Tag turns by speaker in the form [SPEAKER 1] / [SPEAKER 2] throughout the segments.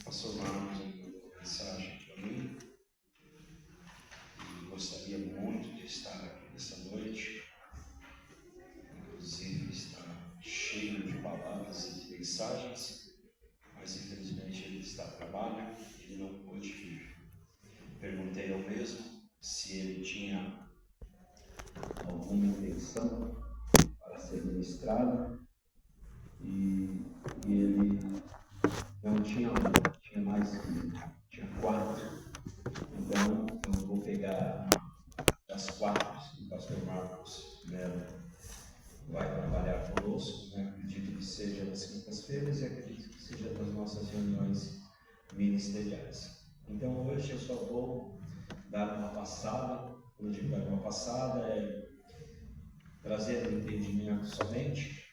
[SPEAKER 1] Pastor Marcos enviou uma mensagem para mim e gostaria muito de estar aqui nessa noite. Inclusive está cheio de palavras e de mensagens, mas infelizmente ele está a trabalho e ele não pôde vir. Perguntei ao mesmo se ele tinha alguma intenção para ser ministrado e ele não tinha um, tinha mais um, tinha 4. Então eu vou pegar das 4 que o pastor Marcos Melo vai trabalhar conosco, né? Acredito que seja nas quintas-feiras e acredito que seja nas nossas reuniões ministeriais. Então hoje eu só vou dar uma passada. Quando eu digo dar uma passada, é trazer o entendimento somente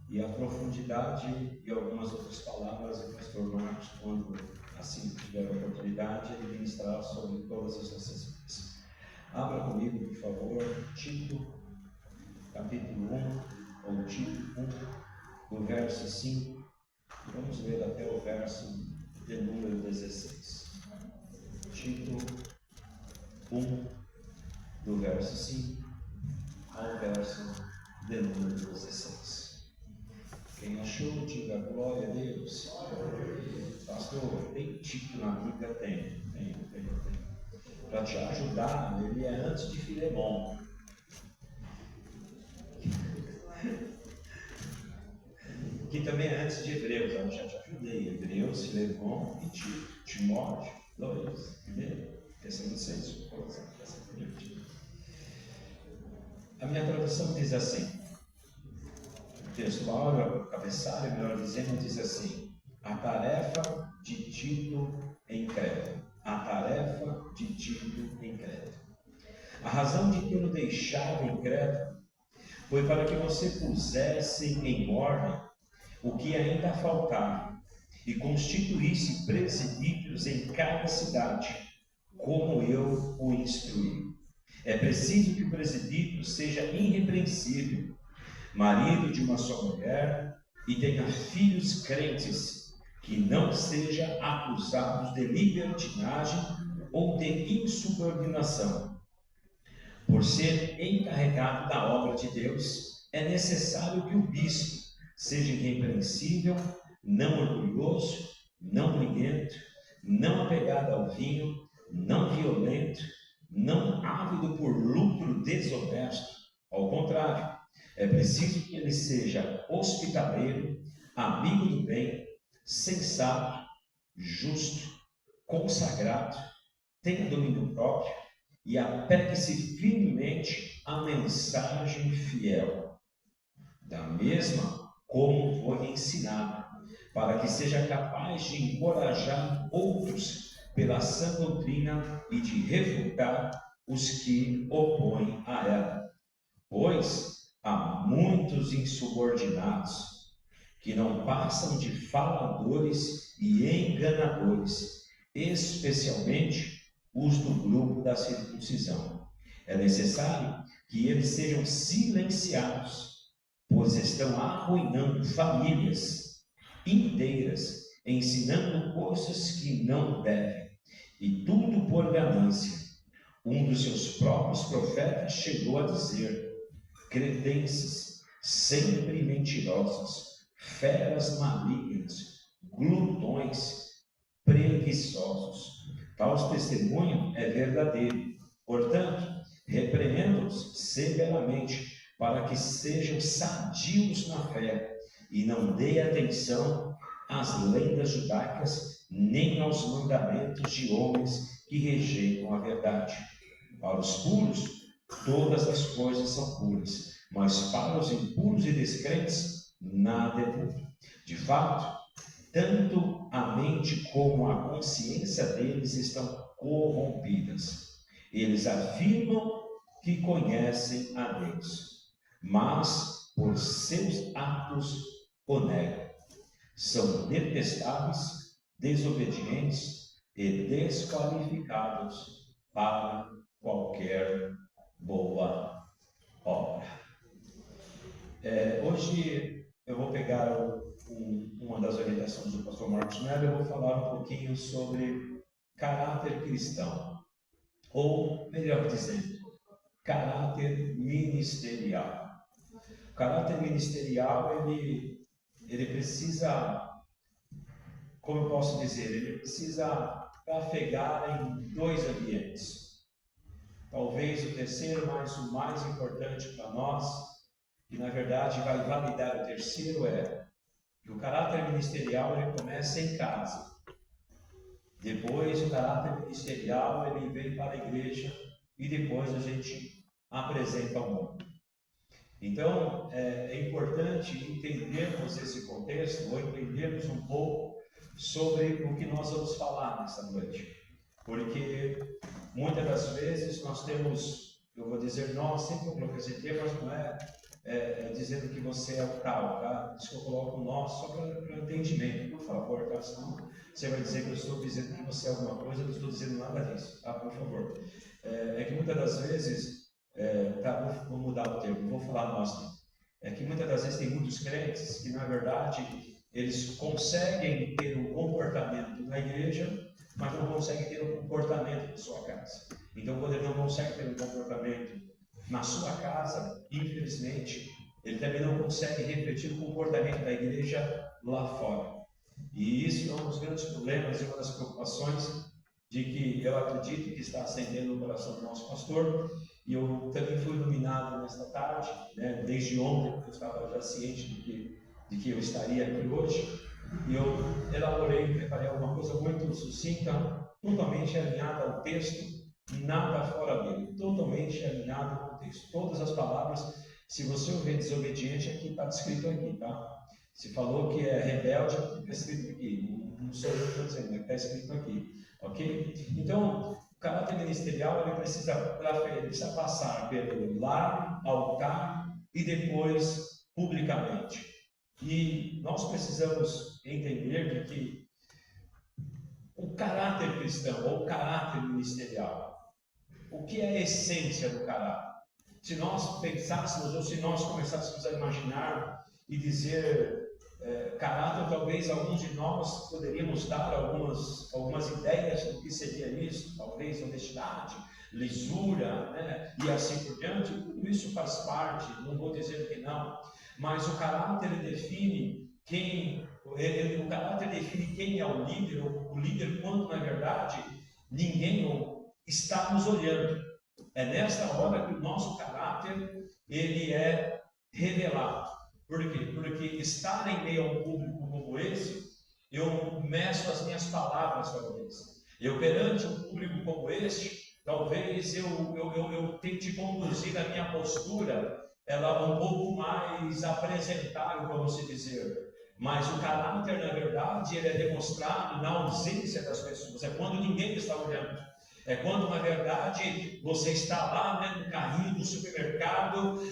[SPEAKER 1] e a profundidade e algumas outras palavras do pastor Marcos, quando assim tiver a oportunidade, ele ministrar sobre todas as nossas vidas. Abra comigo, por favor, Tito, capítulo 1, ou Tito 1, do verso 5, e vamos ler até o verso de número 16. Tito 1, do verso 5 ao verso de número 16. Quem achou, diga glória a Deus. Pastor, tem Tito na Bíblia? Tem. Para te ajudar, ele é antes de Filemão. Que também é antes de Hebreus. Eu já te ajudei. Hebreus, Filemão e Tito. Timóteo, 2, 1, Tessalonicenses, a minha tradução diz assim. Textual, cabeçalho, melhor dizendo, diz assim: a tarefa de Tito em Creta. A tarefa de Tito em Creta. A razão de tê-lo deixado em Creta foi para que você pusesse em ordem o que ainda faltava e constituísse presbíteros em cada cidade, como eu o instruí. É preciso que o presbítero seja irrepreensível, marido de uma só mulher, e tenha filhos crentes, que não seja acusados de libertinagem ou de insubordinação. Por ser encarregado da obra de Deus, é necessário que o bispo seja irrepreensível, não orgulhoso, não briguento, não apegado ao vinho, não violento, não ávido por lucro desonesto. Ao contrário, é preciso que ele seja hospitaleiro, amigo do bem, sensato, justo, consagrado, tenha domínio próprio e apegue-se firmemente à mensagem fiel, da mesma como foi ensinado, para que seja capaz de encorajar outros pela sã doutrina e de refutar os que opõem a ela. Pois há muitos insubordinados, que não passam de faladores e enganadores, especialmente os do grupo da circuncisão. É necessário que eles sejam silenciados, pois estão arruinando famílias inteiras, ensinando coisas que não devem, e tudo por ganância. Um dos seus próprios profetas chegou a dizer: cretenses, sempre mentirosos, feras malignas, glutões, preguiçosos. Tal testemunho é verdadeiro. Portanto, repreenda-os severamente, para que sejam sadios na fé e não dê atenção às lendas judaicas, nem aos mandamentos de homens que rejeitam a verdade. Para os puros, todas as coisas são puras, mas para os impuros e descrentes, nada é puro. De fato, tanto a mente como a consciência deles estão corrompidas. Eles afirmam que conhecem a Deus, mas por seus atos o negam. São detestáveis, desobedientes e desqualificados para qualquer boa obra. Hoje eu vou pegar uma das orientações do pastor Marcos Mello, eu vou falar um pouquinho sobre caráter cristão, ou melhor dizendo, caráter ministerial. O caráter ministerial, ele precisa, como eu posso dizer, ele precisa trafegar em dois ambientes. Talvez o terceiro, mas o mais importante para nós, que na verdade vai validar o terceiro, é que o caráter ministerial ele começa em casa. Depois o caráter ministerial ele vem para a igreja e depois a gente apresenta ao mundo. Então é importante entendermos esse contexto, ou entendermos um pouco sobre o que nós vamos falar nessa noite. Porque muitas das vezes nós temos, eu vou dizer nós, sempre eu coloco esse termo, mas não é dizendo que você é o tal, tá? Isso que eu coloco nós só para entendimento, por favor, tá? Senão você vai dizer que eu estou dizendo que você é alguma coisa, eu não estou dizendo nada disso, tá? Por favor. É que muitas das vezes, vou mudar o termo, vou falar nós, né? É que muitas das vezes tem muitos crentes que na verdade eles conseguem ter um comportamento na igreja, mas não conseguem ter um comportamento na sua casa. Então, quando ele não consegue ter um comportamento na sua casa, infelizmente, ele também não consegue refletir o comportamento da igreja lá fora. E isso é um dos grandes problemas e uma das preocupações de que eu acredito que está acendendo no coração do nosso pastor. E eu também fui iluminado nesta tarde, né, desde ontem, porque eu estava já ciente de que eu estaria aqui hoje. E eu elaborei, preparei alguma coisa muito sucinta, totalmente alinhada ao texto, nada fora dele, totalmente alinhado com o texto. Todas as palavras, se você ouvir desobediente, aqui está escrito aqui, tá? Se falou que é rebelde, está escrito aqui. Não sou eu que estou dizendo, está escrito aqui, ok? Então, o caráter ministerial ele precisa passar pelo lar, altar e depois publicamente. E nós precisamos entender de que o caráter cristão ou o caráter ministerial, o que é a essência do caráter? Se nós pensássemos ou se nós começássemos a imaginar e dizer caráter, talvez alguns de nós poderíamos dar algumas ideias do que seria isso, talvez honestidade, lisura, né? E assim por diante. Tudo isso faz parte, não vou dizer que não, mas o caráter define o caráter define quem é o líder quando na verdade ninguém está nos olhando. É nesta hora que o nosso caráter ele é revelado. Por quê? Porque estar em meio a um público como esse, eu meço as minhas palavras, talvez. Eu perante um público como este, talvez eu tente conduzir a minha postura ela um pouco mais apresentável, vamos dizer. Mas o caráter, na verdade, ele é demonstrado na ausência das pessoas. É quando ninguém está olhando. É quando, na verdade, você está lá, né, no carrinho do supermercado,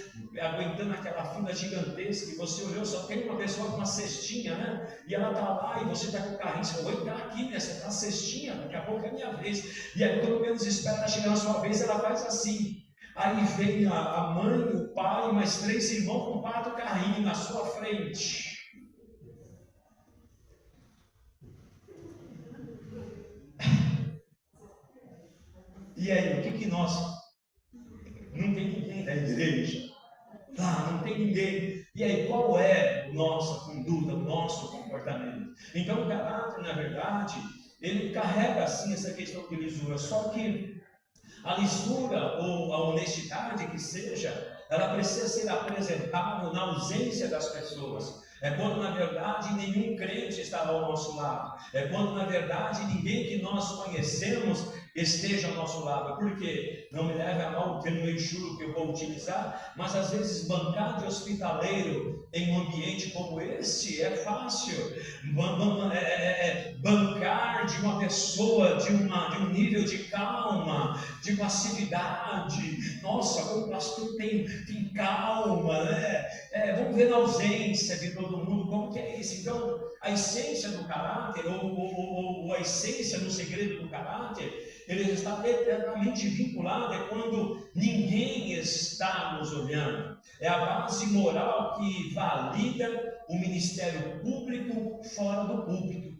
[SPEAKER 1] aguentando aquela fila gigantesca, e você olhou, só tem uma pessoa com uma cestinha, né? E ela está lá, e você está com o carrinho, você vai entrar aqui nessa cestinha, daqui a pouco é a minha vez. E aí, quando menos espera, ela chega na sua vez, ela faz assim. Aí vem a mãe, o pai, mais 3 irmãos com 4 carrinhos na sua frente. E aí, o que nós... Não tem ninguém da igreja. Não tem ninguém. E aí, qual é a nossa conduta, o nosso comportamento? Então, o caráter, na verdade, ele carrega assim essa questão de lisura. Só que a lisura ou a honestidade que seja, ela precisa ser apresentável na ausência das pessoas. É quando, na verdade, nenhum crente está ao nosso lado. É quando, na verdade, ninguém que nós conhecemos esteja ao nosso lado. Por quê? Não me leve a mal o termo meio chulo que eu vou utilizar, mas às vezes bancar de hospitaleiro em um ambiente como este é fácil. Bancar de uma pessoa de um nível de calma, de passividade. Nossa, como o pastor tem calma, né? Vamos ver na ausência de todo mundo como que é isso. Então, a essência do caráter ou a essência no segredo do caráter ele está eternamente vinculado, é quando ninguém está nos olhando. É a base moral que valida o ministério público fora do púlpito.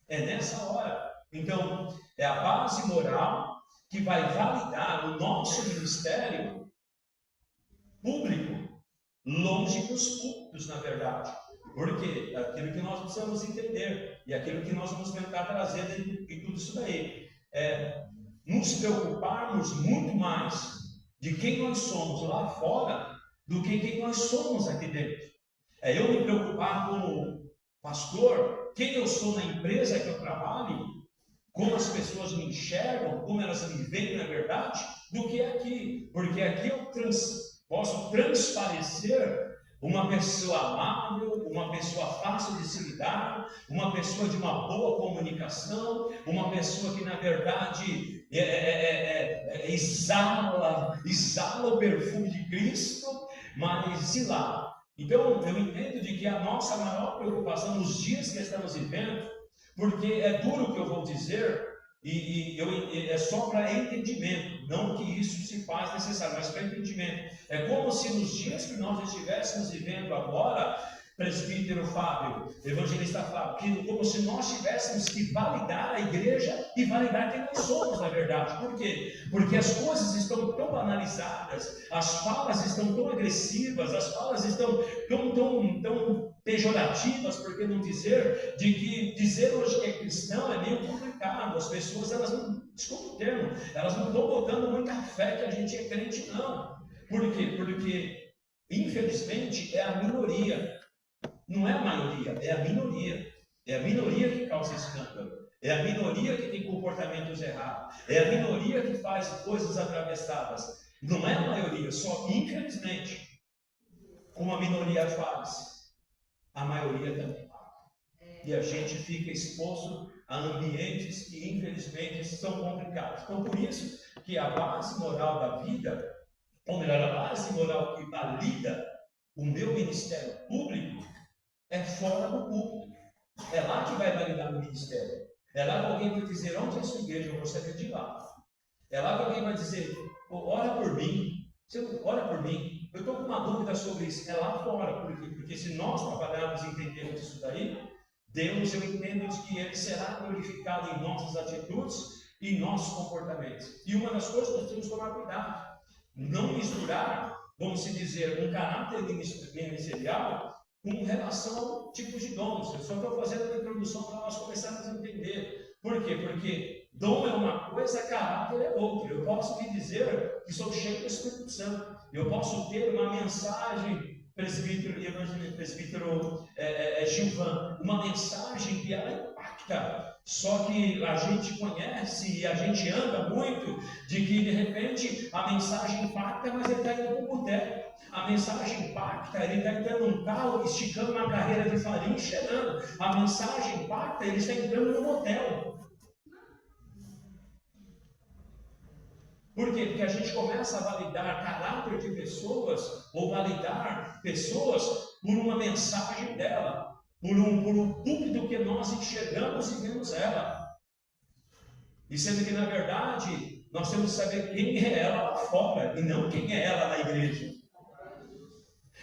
[SPEAKER 1] É nessa hora. Então, é a base moral que vai validar o nosso ministério público, longe dos púlpitos, na verdade. Porque aquilo que nós precisamos entender, e aquilo que nós vamos tentar trazer de tudo isso daí, é nos preocuparmos muito mais de quem nós somos lá fora, do que quem nós somos aqui dentro. É eu me preocupar como pastor, quem eu sou na empresa que eu trabalho, como as pessoas me enxergam, como elas me veem na verdade, do que aqui. Porque aqui eu posso transparecer uma pessoa amável, uma pessoa fácil de se lidar, uma pessoa de uma boa comunicação, uma pessoa que na verdade exala o perfume de Cristo, mas e lá? Então eu entendo de que a nossa maior preocupação nos dias que estamos vivendo, porque é duro o que eu vou dizer, é só para entendimento, não que isso se faz necessário, mas para entendimento. É como se nos dias que nós estivéssemos vivendo agora, presbítero Fábio, evangelista Fábio, como se nós tivéssemos que validar a igreja e validar quem nós somos, na verdade. Por quê? Porque as coisas estão tão banalizadas, as falas estão tão agressivas, as falas estão tão pejorativas, por que não dizer, de que dizer hoje que é cristão é meio complicado. As pessoas, elas não, desculpa o termo, elas não estão botando muita fé que a gente é crente, não. Por quê? Porque, infelizmente, é a minoria. Não é a maioria, é a minoria. É a minoria que causa escândalo. É a minoria que tem comportamentos errados. É a minoria que faz coisas atravessadas. Não é a maioria, só infelizmente, como a minoria faz, a maioria também faz. E a gente fica exposto a ambientes que infelizmente são complicados. Então, por isso que a base moral da vida, ou melhor, a base moral que valida o meu ministério público, é fora do púlpito. É lá que vai validar o ministério. É lá que alguém vai dizer, onde é a sua igreja? Eu gostaria de ir lá. É lá que alguém vai dizer, ora por mim. Ora por mim. Eu estou com uma dúvida sobre isso. É lá fora. Porque se nós trabalharmos e entendermos isso daí, Deus, eu entendo de que Ele será glorificado em nossas atitudes e em nossos comportamentos. E uma das coisas que nós temos que tomar cuidado. Não misturar, vamos dizer, um caráter ministerial com relação ao tipo de dons. Eu só estou fazendo uma introdução para nós começarmos a entender. Por quê? Porque dom é uma coisa, caráter é outra. Eu posso lhe dizer que sou cheio do Espírito Santo. Eu posso ter uma mensagem, presbítero Gilvan, uma mensagem que ela impacta. Só que a gente conhece e a gente anda muito de que de repente a mensagem impacta, mas ele está indo para um boteco. A mensagem impacta, ele está entrando num carro, esticando uma carreira de farinha e cheirando. A mensagem impacta, ele está entrando num motel. Por quê? Porque a gente começa a validar caráter de pessoas, ou validar pessoas por uma mensagem dela, por um púlpito que nós enxergamos e vemos ela. E sendo que, na verdade, nós temos que saber quem é ela lá fora, e não quem é ela na igreja.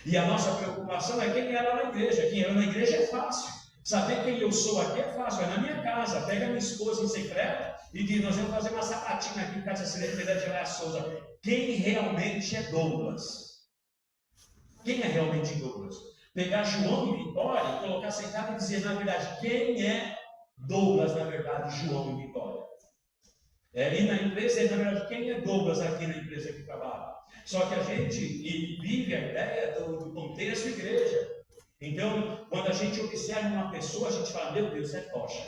[SPEAKER 1] E a nossa preocupação é quem é ela na igreja. Quem é ela na igreja é fácil. Saber quem eu sou aqui é fácil. É na minha casa. Pega minha esposa em secreto e diz, nós vamos fazer uma sapatina aqui em casa da Geléia Souza. Quem realmente é Douglas? Quem é realmente Douglas? Pegar João e Vitória, colocar sentado e dizer, na verdade, quem é Douglas, na verdade, João e Vitória? E na empresa, na verdade, quem é Douglas aqui na empresa que trabalha? Só que a gente vive a ideia do contexto igreja. Então, quando a gente observa uma pessoa, a gente fala, meu Deus, é tocha.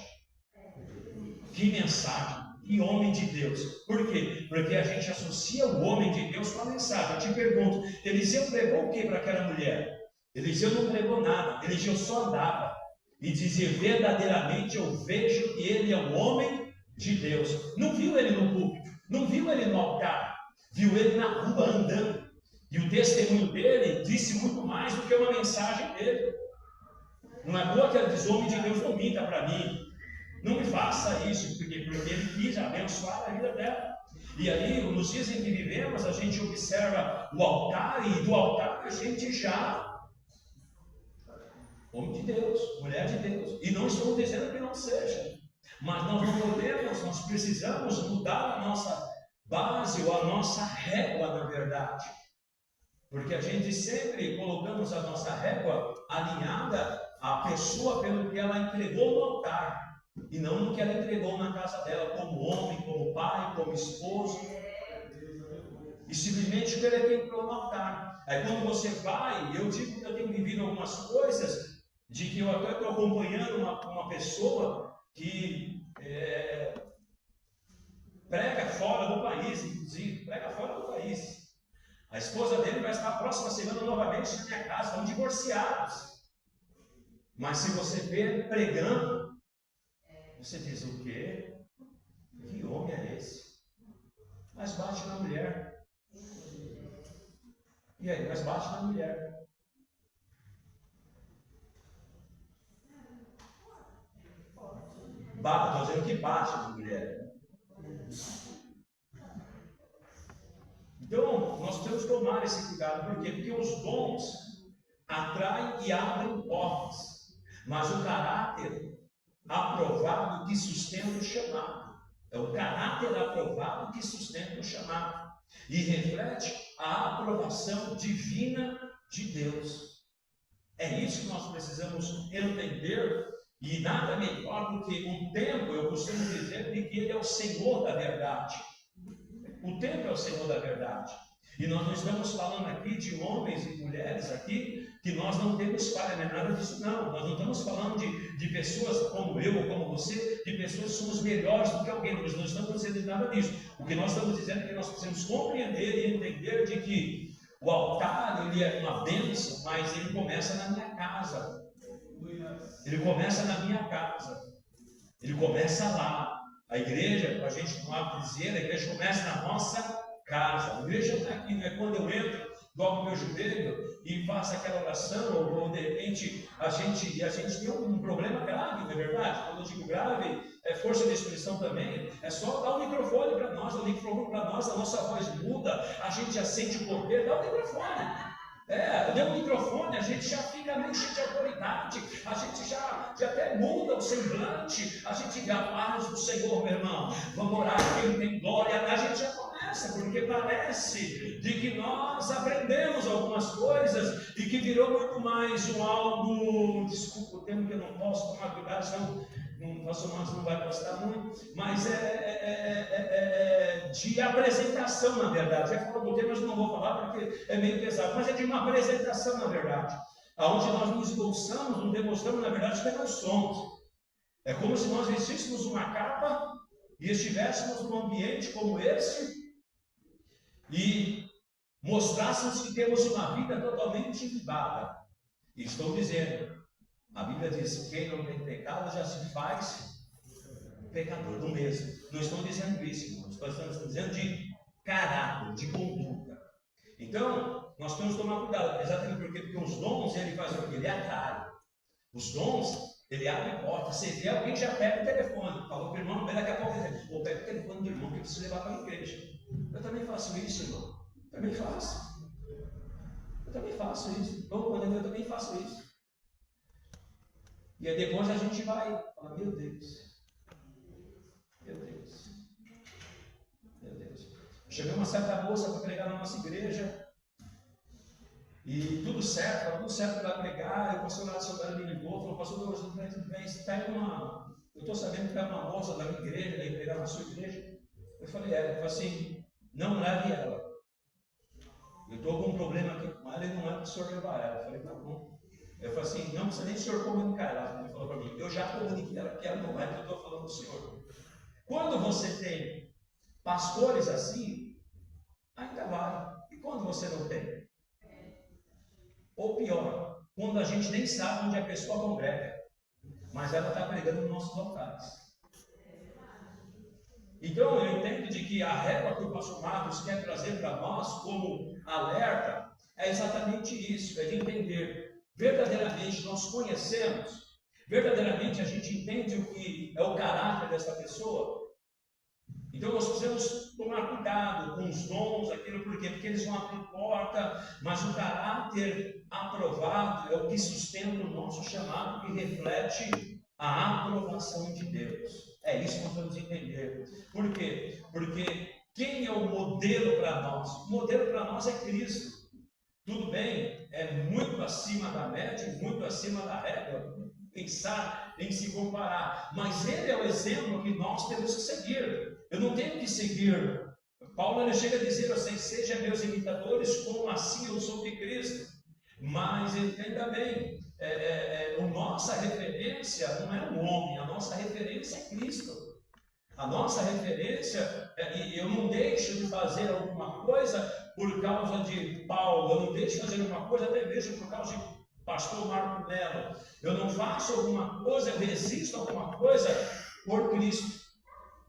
[SPEAKER 1] Que mensagem, que homem de Deus. Por quê? Porque a gente associa o homem de Deus com a mensagem. Eu te pergunto, Eliseu pregou o que para aquela mulher? Eliseu não pregou nada, Eliseu só andava. E dizia, verdadeiramente eu vejo que ele é um homem de Deus. Não viu ele no púlpito, não viu ele no altar, viu ele na rua andando. E o testemunho dele disse muito mais do que uma mensagem dele. Não é boa que ela diz, homem de Deus não minta para mim. Não me faça isso, porque ele quis abençoar a vida dela. E aí, nos dias em que vivemos, a gente observa o altar, e do altar a gente já, homem de Deus, mulher de Deus. E não estou dizendo que não seja, mas nós não podemos, nós precisamos mudar a nossa base ou a nossa régua, na verdade. Porque a gente sempre colocamos a nossa régua alinhada à pessoa pelo que ela entregou no altar, e não no que ela entregou na casa dela, como homem, como pai, como esposo. E simplesmente o que ele entrou no altar. Aí quando você vai, eu digo que eu tenho vivido algumas coisas, de que eu até estou acompanhando uma pessoa que prega fora do país, inclusive, prega fora do país. A esposa dele vai estar a próxima semana novamente na minha casa, estão divorciados. Mas se você vê pregando, você diz: o quê? Que homem é esse? Mas bate na mulher. E aí? Mas bate na mulher. Estou dizendo que bate na mulher. Então, nós temos que tomar esse cuidado. Por quê? Porque os dons atraem e abrem portas, mas o caráter aprovado que sustenta o chamado. É o caráter aprovado que sustenta o chamado e reflete a aprovação divina de Deus. É isso que nós precisamos entender, e nada melhor do que um tempo, eu costumo dizer, de que ele é o Senhor da verdade. O tempo é o Senhor da verdade. E nós não estamos falando aqui de homens e mulheres aqui, que nós não temos falha, não é nada disso não. Nós não estamos falando de pessoas como eu ou como você, de pessoas que somos melhores do que alguém. Nós não estamos dizendo nada disso. O que nós estamos dizendo é que nós precisamos compreender e entender de que o altar, ele é uma bênção, mas ele começa na minha casa. Ele começa na minha casa. Ele começa lá. A igreja, para a gente não há dizer, a igreja começa na nossa casa. A igreja está aqui, não é quando eu entro, dobro o meu joelho e faço aquela oração, ou de repente a gente tem um problema grave, não é verdade? Quando eu digo grave, é força de expressão também. É só dar o microfone para nós, o microfone para nós, a nossa voz muda, a gente já sente o poder, dá o microfone. Deu um microfone, a gente já fica meio cheio de autoridade, a gente já até muda o semblante, a gente já paz do Senhor, meu irmão. Vamos orar, quem tem glória, a gente já começa, porque parece de que nós aprendemos algumas coisas e que virou muito mais um algo, desculpa o termo que eu não posso tomar cuidado, senão o nosso irmão não vai gostar muito, mas de apresentação, na verdade. Já falou do termo, mas não vou falar porque é meio pesado, mas é de uma apresentação, na verdade, aonde nós nos esboçamos, nos demonstramos, na verdade, que nós somos. É como se nós vestíssemos uma capa e estivéssemos num ambiente como esse e mostrássemos que temos uma vida totalmente libada. E estou dizendo, a Bíblia diz: quem não tem pecado já se faz pecador do mesmo. Não estou dizendo isso, irmãos. Estamos dizendo de caráter, de conduta. Então, nós temos que tomar cuidado, exatamente porque os dons, ele faz o que? Ele atrai. Os dons, ele abre porta. Você vê alguém, já pega o telefone. Falou para o irmão, daqui a pouco ele diz: pô, pega o telefone do irmão que eu preciso levar para a igreja. Eu também faço isso, irmão. Eu também faço isso. Eu também faço isso. E aí depois a gente vai falar: meu Deus. Chamei uma certa moça para pregar na nossa igreja, e tudo certo para pregar. E o pastor lá de Santana me ligou, falou: pastor, tudo bem, eu estou sabendo que tem uma moça da minha igreja, daí pregar na sua igreja. Eu falei: ele falou assim: não leve ela. Eu estou com um problema aqui com ela e não é para o senhor levar ela. Eu falei: tá bom. Eu falei assim: não precisa nem o senhor comunicar ela. Ele falou para mim: eu já comuniquei ela que ela não é, que eu estou falando do senhor. Quando você tem pastores assim, ainda vai. E quando você não tem? Ou pior, quando a gente nem sabe onde a pessoa congrega, mas ela está pregando nos nossos locais. Então eu entendo de que a régua que o pastor Marcos quer trazer para nós como alerta é exatamente isso, é de entender verdadeiramente nós conhecemos Verdadeiramente a gente entende o que é o caráter dessa pessoa? Então nós precisamos tomar cuidado com os dons, aquilo porque eles vão abrir porta, mas o caráter aprovado é o que sustenta o nosso chamado, que reflete a aprovação de Deus. É isso que nós vamos entender. Por quê? Porque quem é o modelo para nós? O modelo para nós é Cristo. Tudo bem, é muito acima da média, muito acima da régua, pensar em se comparar, mas ele é o exemplo que nós temos que seguir. Eu não tenho que seguir. Paulo ele chega a dizer assim: sejam meus imitadores, como assim eu sou de Cristo. Mas entenda bem, a nossa referência não é um homem, a nossa referência é Cristo. A nossa referência, e eu não deixo de fazer alguma coisa por causa de Paulo, eu não deixo de fazer alguma coisa até mesmo por causa de pastor Marco Melo. Eu não faço alguma coisa, eu resisto a alguma coisa por Cristo.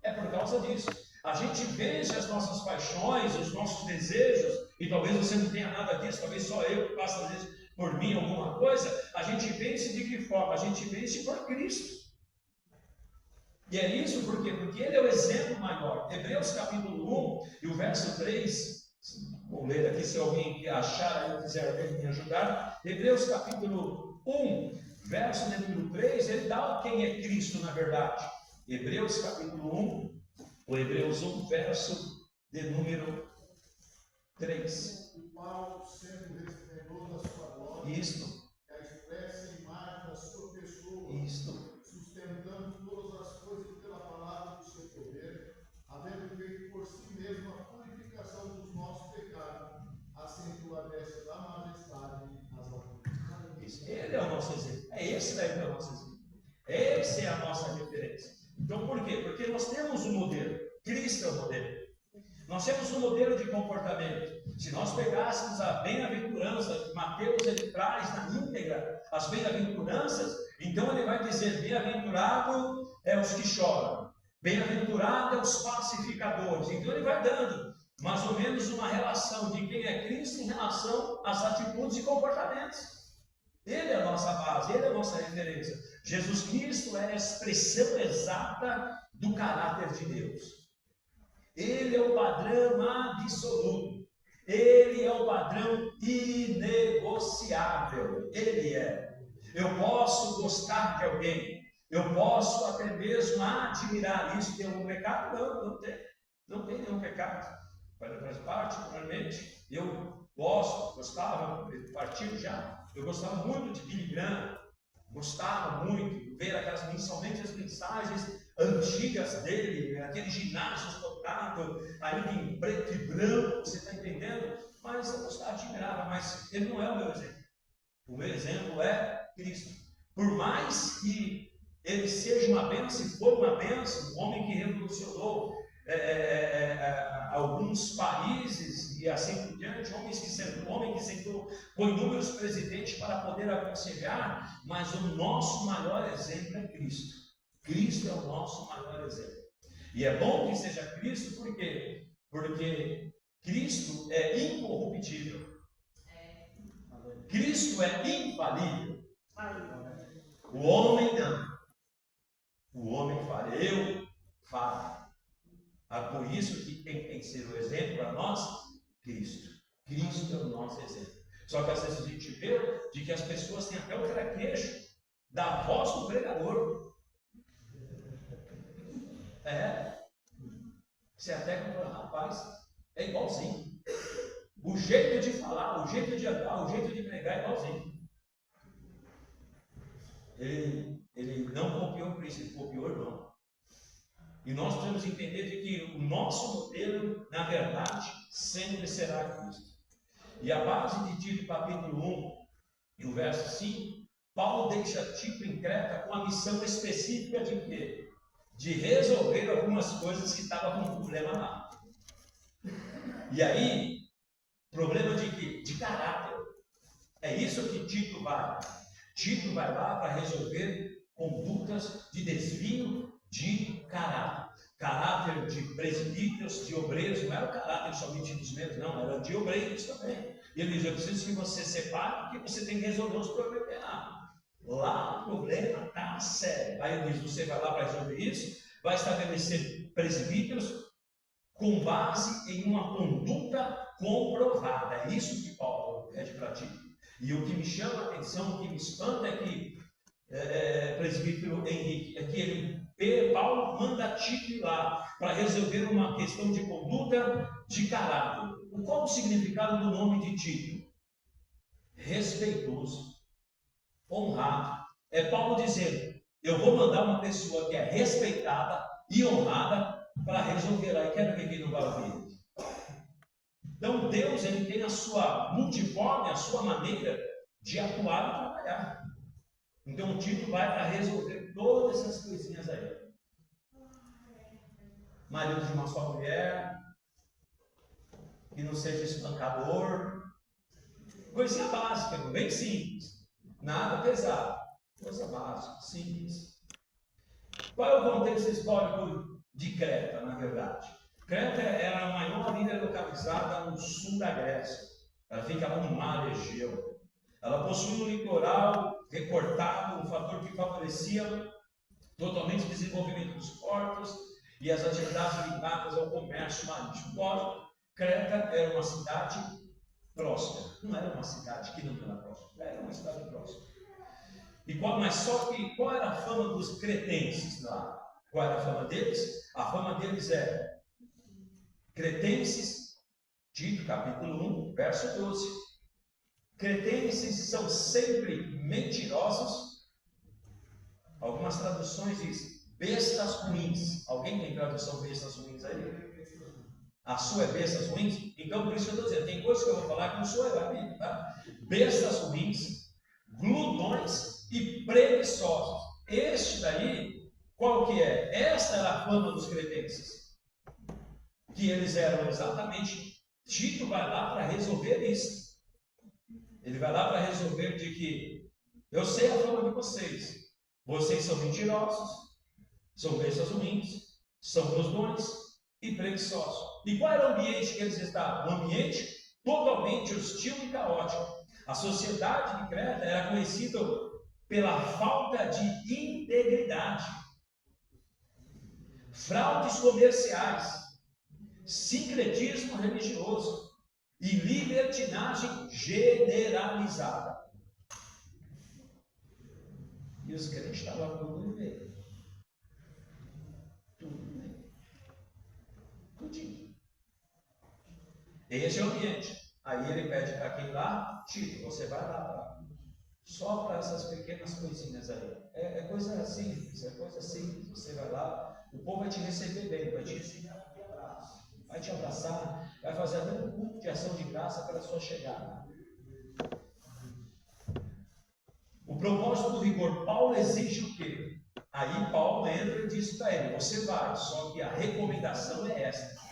[SPEAKER 1] É por causa disso. A gente vence as nossas paixões, os nossos desejos, e talvez você não tenha nada disso, talvez só eu que passo às vezes por mim alguma coisa. A gente vence de que forma? A gente vence por Cristo. E é isso por quê? Porque ele é o exemplo maior. Hebreus capítulo 1 e o verso 3, vou ler aqui se alguém achar aí quiser me ajudar. Hebreus capítulo 1, verso de número 3, ele dá quem é Cristo na verdade. Hebreus capítulo 1, o Hebreus 1, verso de número 3.
[SPEAKER 2] O qual sempre resplendor da sua glória,
[SPEAKER 1] Isto.
[SPEAKER 2] que a expressa imagem da sua pessoa,
[SPEAKER 1] Isto.
[SPEAKER 2] sustentando todas as coisas pela palavra do seu poder, havendo feito por si mesmo a purificação dos nossos pecados, acentua a destra da majestade nas alturas.
[SPEAKER 1] Ele é o nosso exemplo. É esse daí que é o nosso exemplo. Essa é a nossa referência. Então por quê? Porque nós temos um modelo. Cristo é o modelo. Nós temos um modelo de comportamento. Se nós pegássemos a bem-aventurança, Mateus ele traz na íntegra as bem-aventuranças, então ele vai dizer: bem-aventurado é os que choram, bem-aventurado é os pacificadores. Então ele vai dando mais ou menos uma relação de quem é Cristo em relação às atitudes e comportamentos. Ele é a nossa base, ele é a nossa referência. Jesus Cristo é a expressão exata do caráter de Deus. Ele é o padrão absoluto. Ele é o padrão inegociável. Ele é. Eu posso gostar de alguém. Eu posso até mesmo admirar isso. Tem algum pecado? Não tem. Não tem nenhum pecado. Particularmente, eu gostava, partiu já. Eu gostava muito de Billy Graham. Gostava muito, ver aquelas, mensalmente as mensagens antigas dele, aquele ginásio tocado, ainda em preto e branco, você está entendendo? Mas eu gostava, admirava, mas ele não é o meu exemplo. O meu exemplo é Cristo. Por mais que ele seja uma bênção, se for uma bênção, um homem que revolucionou alguns países e assim por diante, homem que sentou com inúmeros presidentes para poder aconselhar, mas o nosso maior exemplo é Cristo. Cristo é o nosso maior exemplo. E é bom que seja Cristo, por quê? Porque Cristo é incorruptível. Cristo é infalível. O homem não. O homem fala, eu falo. Por isso que quem tem que ser o exemplo para nós? Cristo. Cristo é o nosso exemplo. Só que às vezes a gente vê de que as pessoas têm até o traquejo da voz do pregador. Você até fala, rapaz, é igualzinho. O jeito de falar, o jeito de andar, o jeito de pregar é igualzinho. Ele não copiou Cristo, ele copiou o irmão. E nós precisamos entender de que o nosso modelo, na verdade, sempre será Cristo. E a base de Tito, capítulo 1, e o verso 5, Paulo deixa Tito em Creta com a missão específica de quê? De resolver algumas coisas que estavam com problema lá. E aí, problema de quê? De caráter. É isso que Tito vai. Tito vai lá para resolver condutas de desvio de caráter. Caráter de presbíteros, de obreiros, não era o caráter somente dos membros, não, era de obreiros também. E ele diz, eu preciso que você separe, porque você tem que resolver os problemas. Lá o problema está sério. Aí ele diz, você vai lá para resolver isso, vai estabelecer presbíteros com base em uma conduta comprovada. É isso que Paulo pede para ti. E o que me chama a atenção, o que me espanta é que presbítero Henrique, é que Paulo manda Tito ir lá para resolver uma questão de conduta de caráter. Qual o significado do nome de Tito? Respeitoso, honrado. É Paulo dizendo, eu vou mandar uma pessoa que é respeitada e honrada para resolver aí. Quero ver quem não vai ouvir. Então Deus, ele tem a sua multiforme, a sua maneira de atuar e trabalhar. Então o Tito vai para resolver todas essas coisinhas aí. Marido de uma só mulher, que não seja espancador, coisinha básica, bem simples, nada pesado, coisa básica, simples. Qual é o contexto histórico de Creta, na verdade? Creta era a maior ilha localizada no sul da Grécia. Ela fica lá no mar Egeu. Ela possui um litoral recortado, um fator que favorecia totalmente o desenvolvimento dos portos e as atividades ligadas ao comércio marítimo. Lógico, Creta era uma cidade próspera. Não era uma cidade que não era próspera, era uma cidade próspera. Mas só que qual era a fama dos cretenses lá? Qual era a fama deles? A fama deles é cretenses, Tito capítulo 1, verso 12. Cretenses são sempre mentirosos. Algumas traduções dizem bestas ruins. Alguém tem tradução bestas ruins aí? A sua é bestas ruins? Então, por isso que eu estou dizendo, tem coisas que eu vou falar que não sou eu, é a Bíblia, tá? Bestas ruins, glutões e preguiçosos. Este daí, qual que é? Esta era a fama dos cretenses. Que eles eram exatamente, Tito vai lá para resolver isso. Ele vai lá para resolver de que eu sei a fama de vocês. Vocês são mentirosos, são bestas ruins, são glutões e preguiçosos. E qual era o ambiente que eles estavam? Um ambiente totalmente hostil e caótico. A sociedade de Creta era conhecida pela falta de integridade, fraudes comerciais, sincretismo religioso e libertinagem generalizada. E os crentes estavam tudo no meio. Tudo no meio. Tudinho. Esse é o ambiente. Aí ele pede para quem lá? Tito, você vai lá só para essas pequenas coisinhas aí. É coisa simples, Você vai lá, o povo vai te receber bem, vai te receber com um abraço. Vai te abraçar, vai fazer até um culto de ação de graça pela sua chegada. O propósito do rigor, Paulo exige o quê? Aí Paulo entra e diz para ele, você vai, só que a recomendação é essa.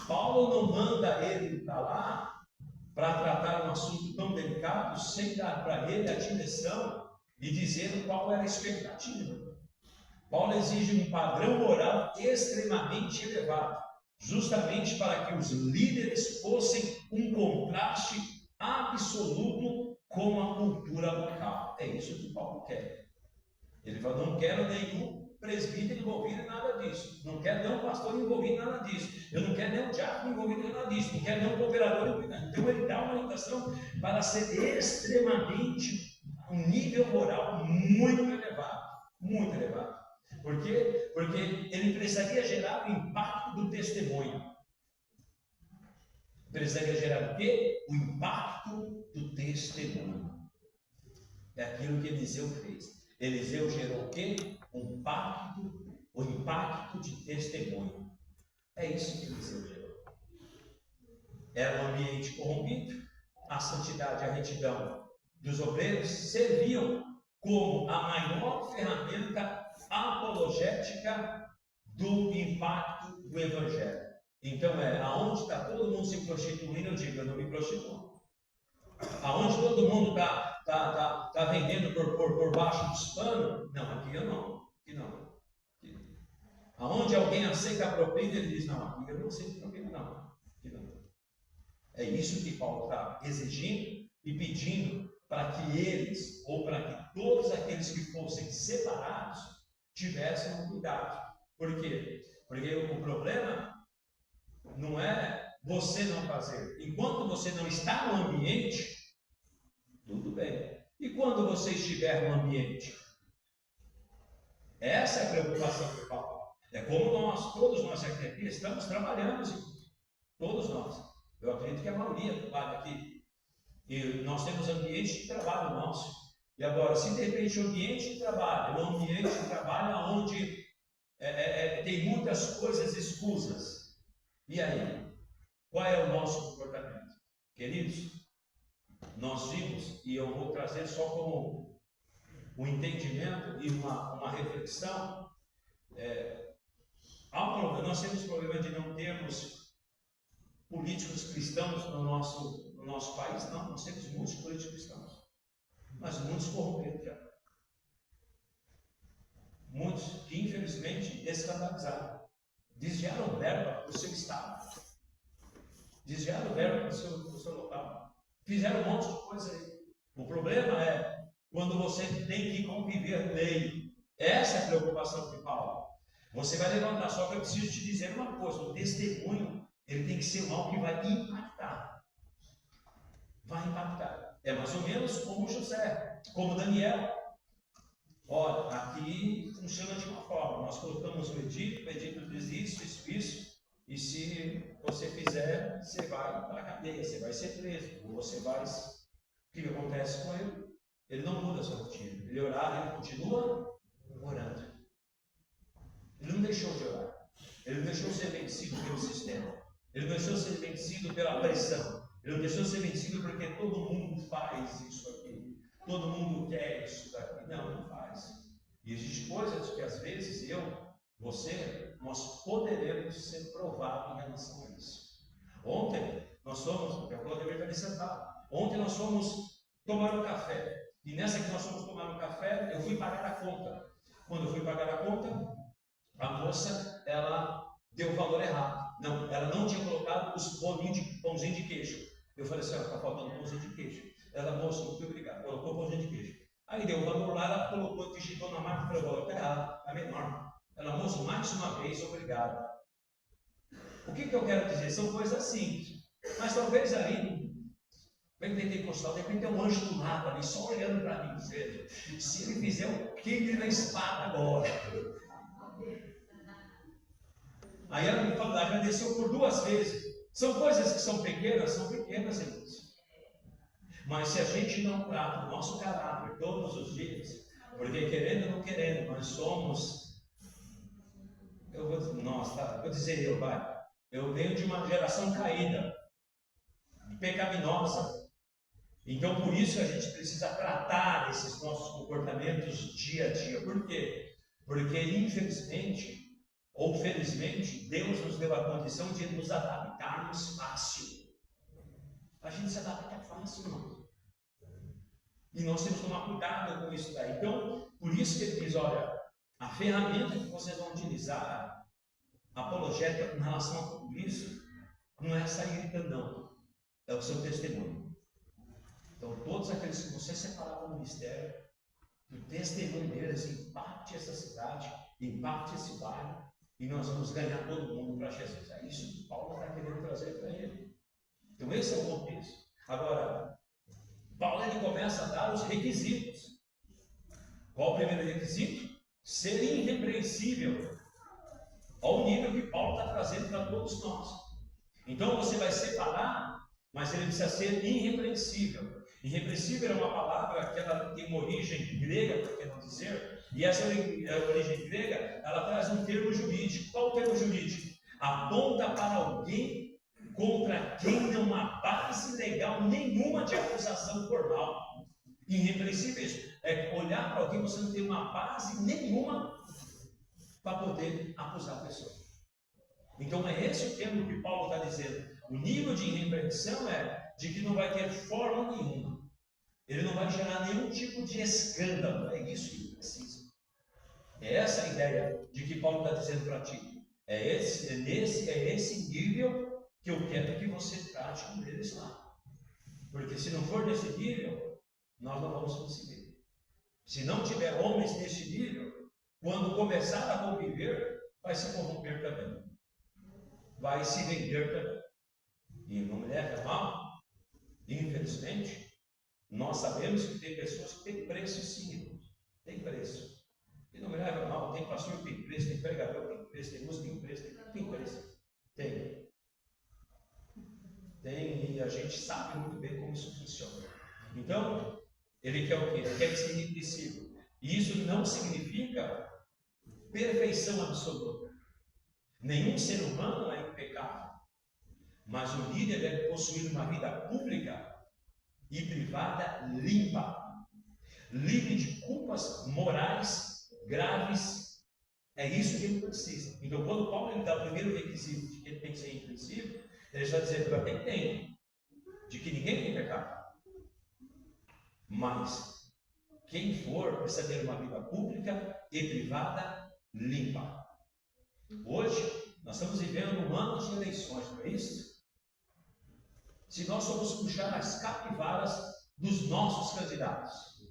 [SPEAKER 1] Paulo não manda ele para lá para tratar um assunto tão delicado sem dar para ele a direção e dizendo qual era a expectativa. Paulo exige um padrão moral extremamente elevado, justamente para que os líderes fossem um contraste absoluto com a cultura local. É isso que Paulo quer. Ele fala, não quero nenhum presbítero envolvido em nada disso. Não quero nenhum pastor envolvido em nada disso. Eu não quero nenhum diácono envolvido em nada disso. Não quero nenhum cooperador envolvido em nada disso. Então ele dá uma orientação para ser extremamente, um nível moral muito elevado. Muito elevado. Por quê? Porque ele precisaria gerar o impacto do testemunho. Precisaria gerar o quê? O impacto do testemunho. É aquilo que Eliseu fez. Eliseu gerou o quê? O impacto de testemunho. É isso que Eliseu gerou. Era um ambiente corrompido. A santidade e a retidão dos obreiros serviam como a maior ferramenta apologética do impacto do Evangelho. Então aonde está todo mundo se prostituindo, eu digo, eu não me prostituo. Aonde todo mundo está vendendo por baixo dos panos, não, aqui eu não, aqui não. Aqui. Aonde alguém aceita a propina, ele diz, não, aqui eu não aceito propina, não. Aqui não. É isso que Paulo está exigindo e pedindo para que eles, ou para que todos aqueles que fossem separados, tivessem um cuidado. Por quê? Porque o problema não é você não fazer. Enquanto você não está no ambiente, tudo bem. E quando você estiver no ambiente? Essa é a preocupação do Paulo. É como todos nós aqui estamos trabalhando, todos nós. Eu acredito que a maioria trabalha aqui. E nós temos ambiente de trabalho nosso. E agora, se de repente o ambiente de trabalho é um ambiente de trabalho onde tem muitas coisas escusas, e aí? Qual é o nosso comportamento? Queridos, nós vimos, e eu vou trazer só como um entendimento e uma reflexão, nós temos problema de não termos políticos cristãos no nosso país? Não, nós temos muitos políticos cristãos, mas muitos corrompidos já. Muitos que infelizmente escandalizaram, desviaram verba para o seu estado, desviaram verba para o seu local, fizeram um monte de coisa aí. O problema é quando você tem que conviver no meio. Essa é a preocupação de Paulo. Você vai levantar, só que eu preciso te dizer uma coisa: o testemunho ele tem que ser algo que vai impactar. Vai impactar. É mais ou menos como José, como Daniel. Olha, aqui funciona de uma forma. Nós colocamos o Edito diz isso, e se você fizer, você vai para a cadeia, você vai ser preso, ou você vai. O que acontece com ele? Ele não muda a sua rotina. Ele orar, ele continua orando. Ele não deixou de orar. Ele não deixou ser vencido pelo sistema. Ele não deixou ser vencido pela pressão. Ele não deixou ser vencido porque todo mundo faz isso aqui. Todo mundo quer isso daqui. Não faz. E existem coisas que às vezes nós poderemos ser provados em relação a isso. Ontem nós fomos, eu vou dever estar sentado. Ontem nós fomos tomar um café. E nessa que nós fomos tomar um café, eu fui pagar a conta. Quando eu fui pagar a conta, a moça, ela deu o valor errado. Não, ela não tinha colocado os pãozinho de queijo. Eu falei assim, está faltando pãozinho de queijo. Ela, moça, muito obrigado, colocou pãozinho de queijo. Aí deu o valor lá, ela colocou, digitou na máquina, falou, o valor está errado, é menor. Ela, moça, mais uma vez, obrigado. O que eu quero dizer? São coisas simples. Mas talvez ali, bem pentecostal, de repente tem um anjo do lado ali, só olhando para mim, dizendo, se ele fizer o quente na espada agora. Aí ela me falou, agradeceu por 2 vezes. São coisas que são pequenas, irmãos. Mas se a gente não trata o nosso caráter todos os dias, porque querendo ou não querendo, nós somos, eu venho de uma geração caída, pecaminosa. Então por isso a gente precisa tratar esses nossos comportamentos dia a dia. Por quê? Porque infelizmente ou felizmente, Deus nos deu a condição de nos adaptarmos fácil. A gente se adapta fácil, irmão. E nós temos que tomar cuidado com isso daí. Então, por isso que ele diz, olha, a ferramenta que vocês vão utilizar, apologética, com relação a tudo isso, não é sair gritando, não. É o seu testemunho. Então, todos aqueles que você separar do ministério, o testemunho deles impacte essa cidade, impacte esse bairro, e nós vamos ganhar todo mundo para Jesus. É isso que Paulo está querendo trazer para ele. Então esse é o contexto. Agora, Paulo ele começa a dar os requisitos. Qual o primeiro requisito? Ser irrepreensível. Ao nível que Paulo está trazendo para todos nós. Então você vai separar, mas ele precisa ser irrepreensível. Irrepreensível é uma palavra que ela tem uma origem grega, por que não dizer? E essa origem grega, ela traz um termo jurídico. Qual o termo jurídico? Aponta para alguém contra quem não há base legal nenhuma de acusação formal. Irrepreensíveis é olhar para alguém que você não tem uma base nenhuma para poder acusar a pessoa. Então é esse o termo que Paulo está dizendo. O nível de irrepreensão é de que não vai ter forma nenhuma. Ele não vai gerar nenhum tipo de escândalo. É isso que ele precisa. É essa a ideia de que Paulo está dizendo para ti. É esse nível que eu quero que você trate com eles lá. Porque se não for nesse nível, nós não vamos conseguir. Se não tiver homens neste nível, quando começar a conviver, vai se corromper também. Vai se vender também. E não me leve a mal, infelizmente, nós sabemos que tem pessoas que têm preço sim, tem preço. E não me leve a mal, tem pastor que tem preço, tem pregador que tem preço, tem músico que tem preço, tem preço. Tem. Tem, e a gente sabe muito bem como isso funciona. Então, ele quer o quê? Ele quer ser irrepressível. E isso não significa perfeição absoluta. Nenhum ser humano é impecável. Mas o líder deve possuir uma vida pública e privada limpa, livre de culpas morais graves. É isso que ele precisa. Então, quando Paulo ele dá o primeiro requisito de que ele tem que ser irrepreensível, ele está dizendo: eu até entendo de que ninguém tem pecado, mas quem for precisa ter uma vida pública e privada limpa. Hoje nós estamos vivendo um ano de eleições, não é isso? Se nós formos puxar as capivaras dos nossos candidatos,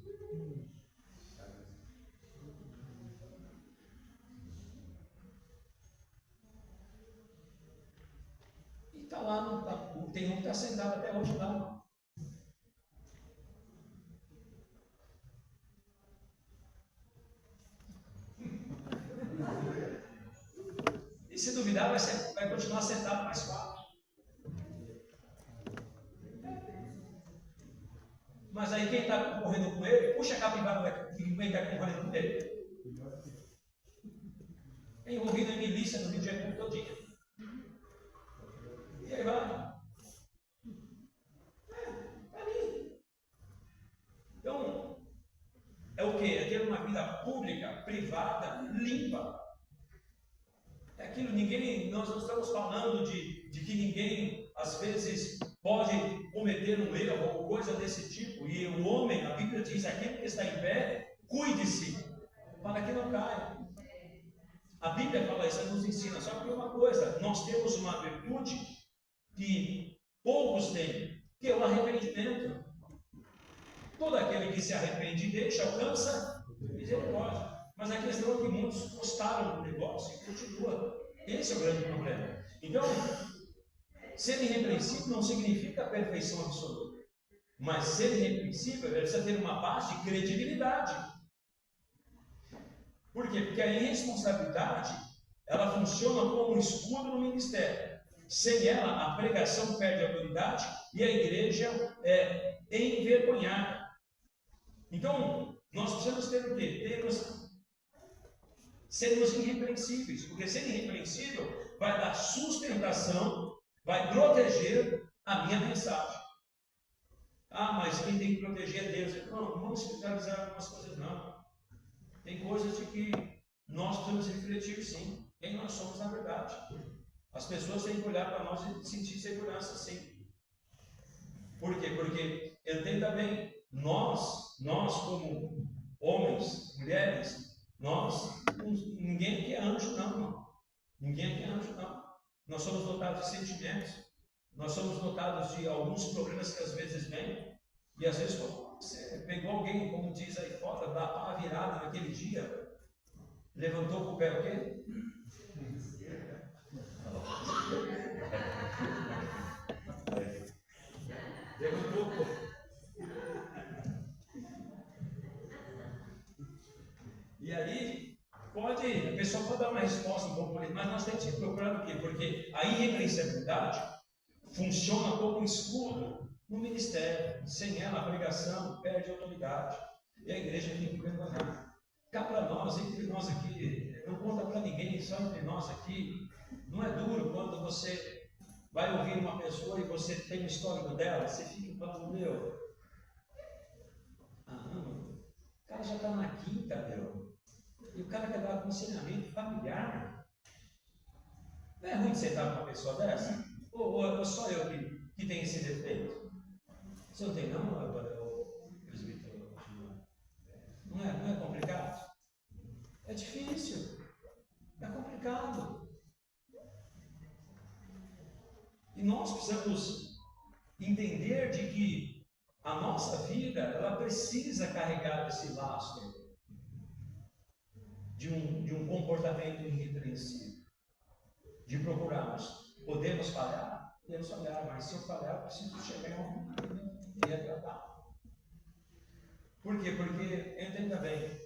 [SPEAKER 1] e está lá, tem um que está sentado até hoje lá. E se duvidar, vai continuar sentado mais 4. Mas aí quem está concorrendo com ele, puxa a capivara de quem está concorrendo com ele. É envolvido em milícia no Rio de Janeiro todo dia. E aí vai. É ali. Então, é o quê? É ter uma vida pública, privada, limpa. É aquilo, nós não estamos falando de que ninguém, às vezes, pode cometer um erro ou coisa desse tipo. E o homem, a Bíblia diz, aquele que está em pé, cuide-se, para que não caia. A Bíblia fala isso, ela nos ensina. Só que uma coisa, nós temos uma virtude que poucos têm, que é o arrependimento. Todo aquele que se arrepende e deixa, alcança misericórdia. Mas a questão é que muitos gostaram do negócio e continua. Esse é o grande problema. Então, ser irrepreensível não significa perfeição absoluta. Mas ser irrepreensível precisa ter uma base de credibilidade. Por quê? Porque a irresponsabilidade, ela funciona como um escudo no ministério. Sem ela, a pregação perde autoridade e a igreja é envergonhada. Então, nós precisamos ter o quê? Sermos irrepreensíveis, porque ser irrepreensível vai dar sustentação, vai proteger a minha mensagem. Ah, mas quem tem que proteger é Deus. Não vamos espiritualizar algumas coisas, não. Tem coisas de que nós precisamos refletir, sim, quem nós somos na verdade. As pessoas têm que olhar para nós e sentir segurança, sim. Por quê? Porque entenda bem, nós como homens, mulheres, ninguém aqui é anjo, não. Ninguém aqui é anjo, não. Nós somos dotados de sentimentos. Nós somos dotados de alguns problemas que às vezes vêm. E às vezes você pegou alguém, como diz aí fora, da pá virada naquele dia, levantou com o pé o quê? Levantou o pé. E aí, a pessoa pode dar uma resposta um pouco, mas nós temos que procurar o quê? Porque a irrepreensabilidade funciona como um escudo no ministério. Sem ela, a pregação perde autoridade. E a igreja tem que perdoar. Cá para nós, entre nós aqui, não conta para ninguém, só entre nós aqui. Não é duro quando você vai ouvir uma pessoa e você tem o histórico dela, você fica falando, meu, o cara já está na quinta, meu. E o cara quer dar aconselhamento familiar. Não é ruim de sentar com uma pessoa dessa? Ou só eu que tenho esse defeito? Você não tem não, presbítero? Não é complicado? É difícil. É complicado. E nós precisamos entender de que a nossa nossa vida, ela precisa carregar esse lastro de um comportamento irrepreensível, de procurarmos. Podemos falhar? Podemos falhar, mas se eu falhar, eu preciso chegar em um e retratar. Por quê? Porque, entenda bem,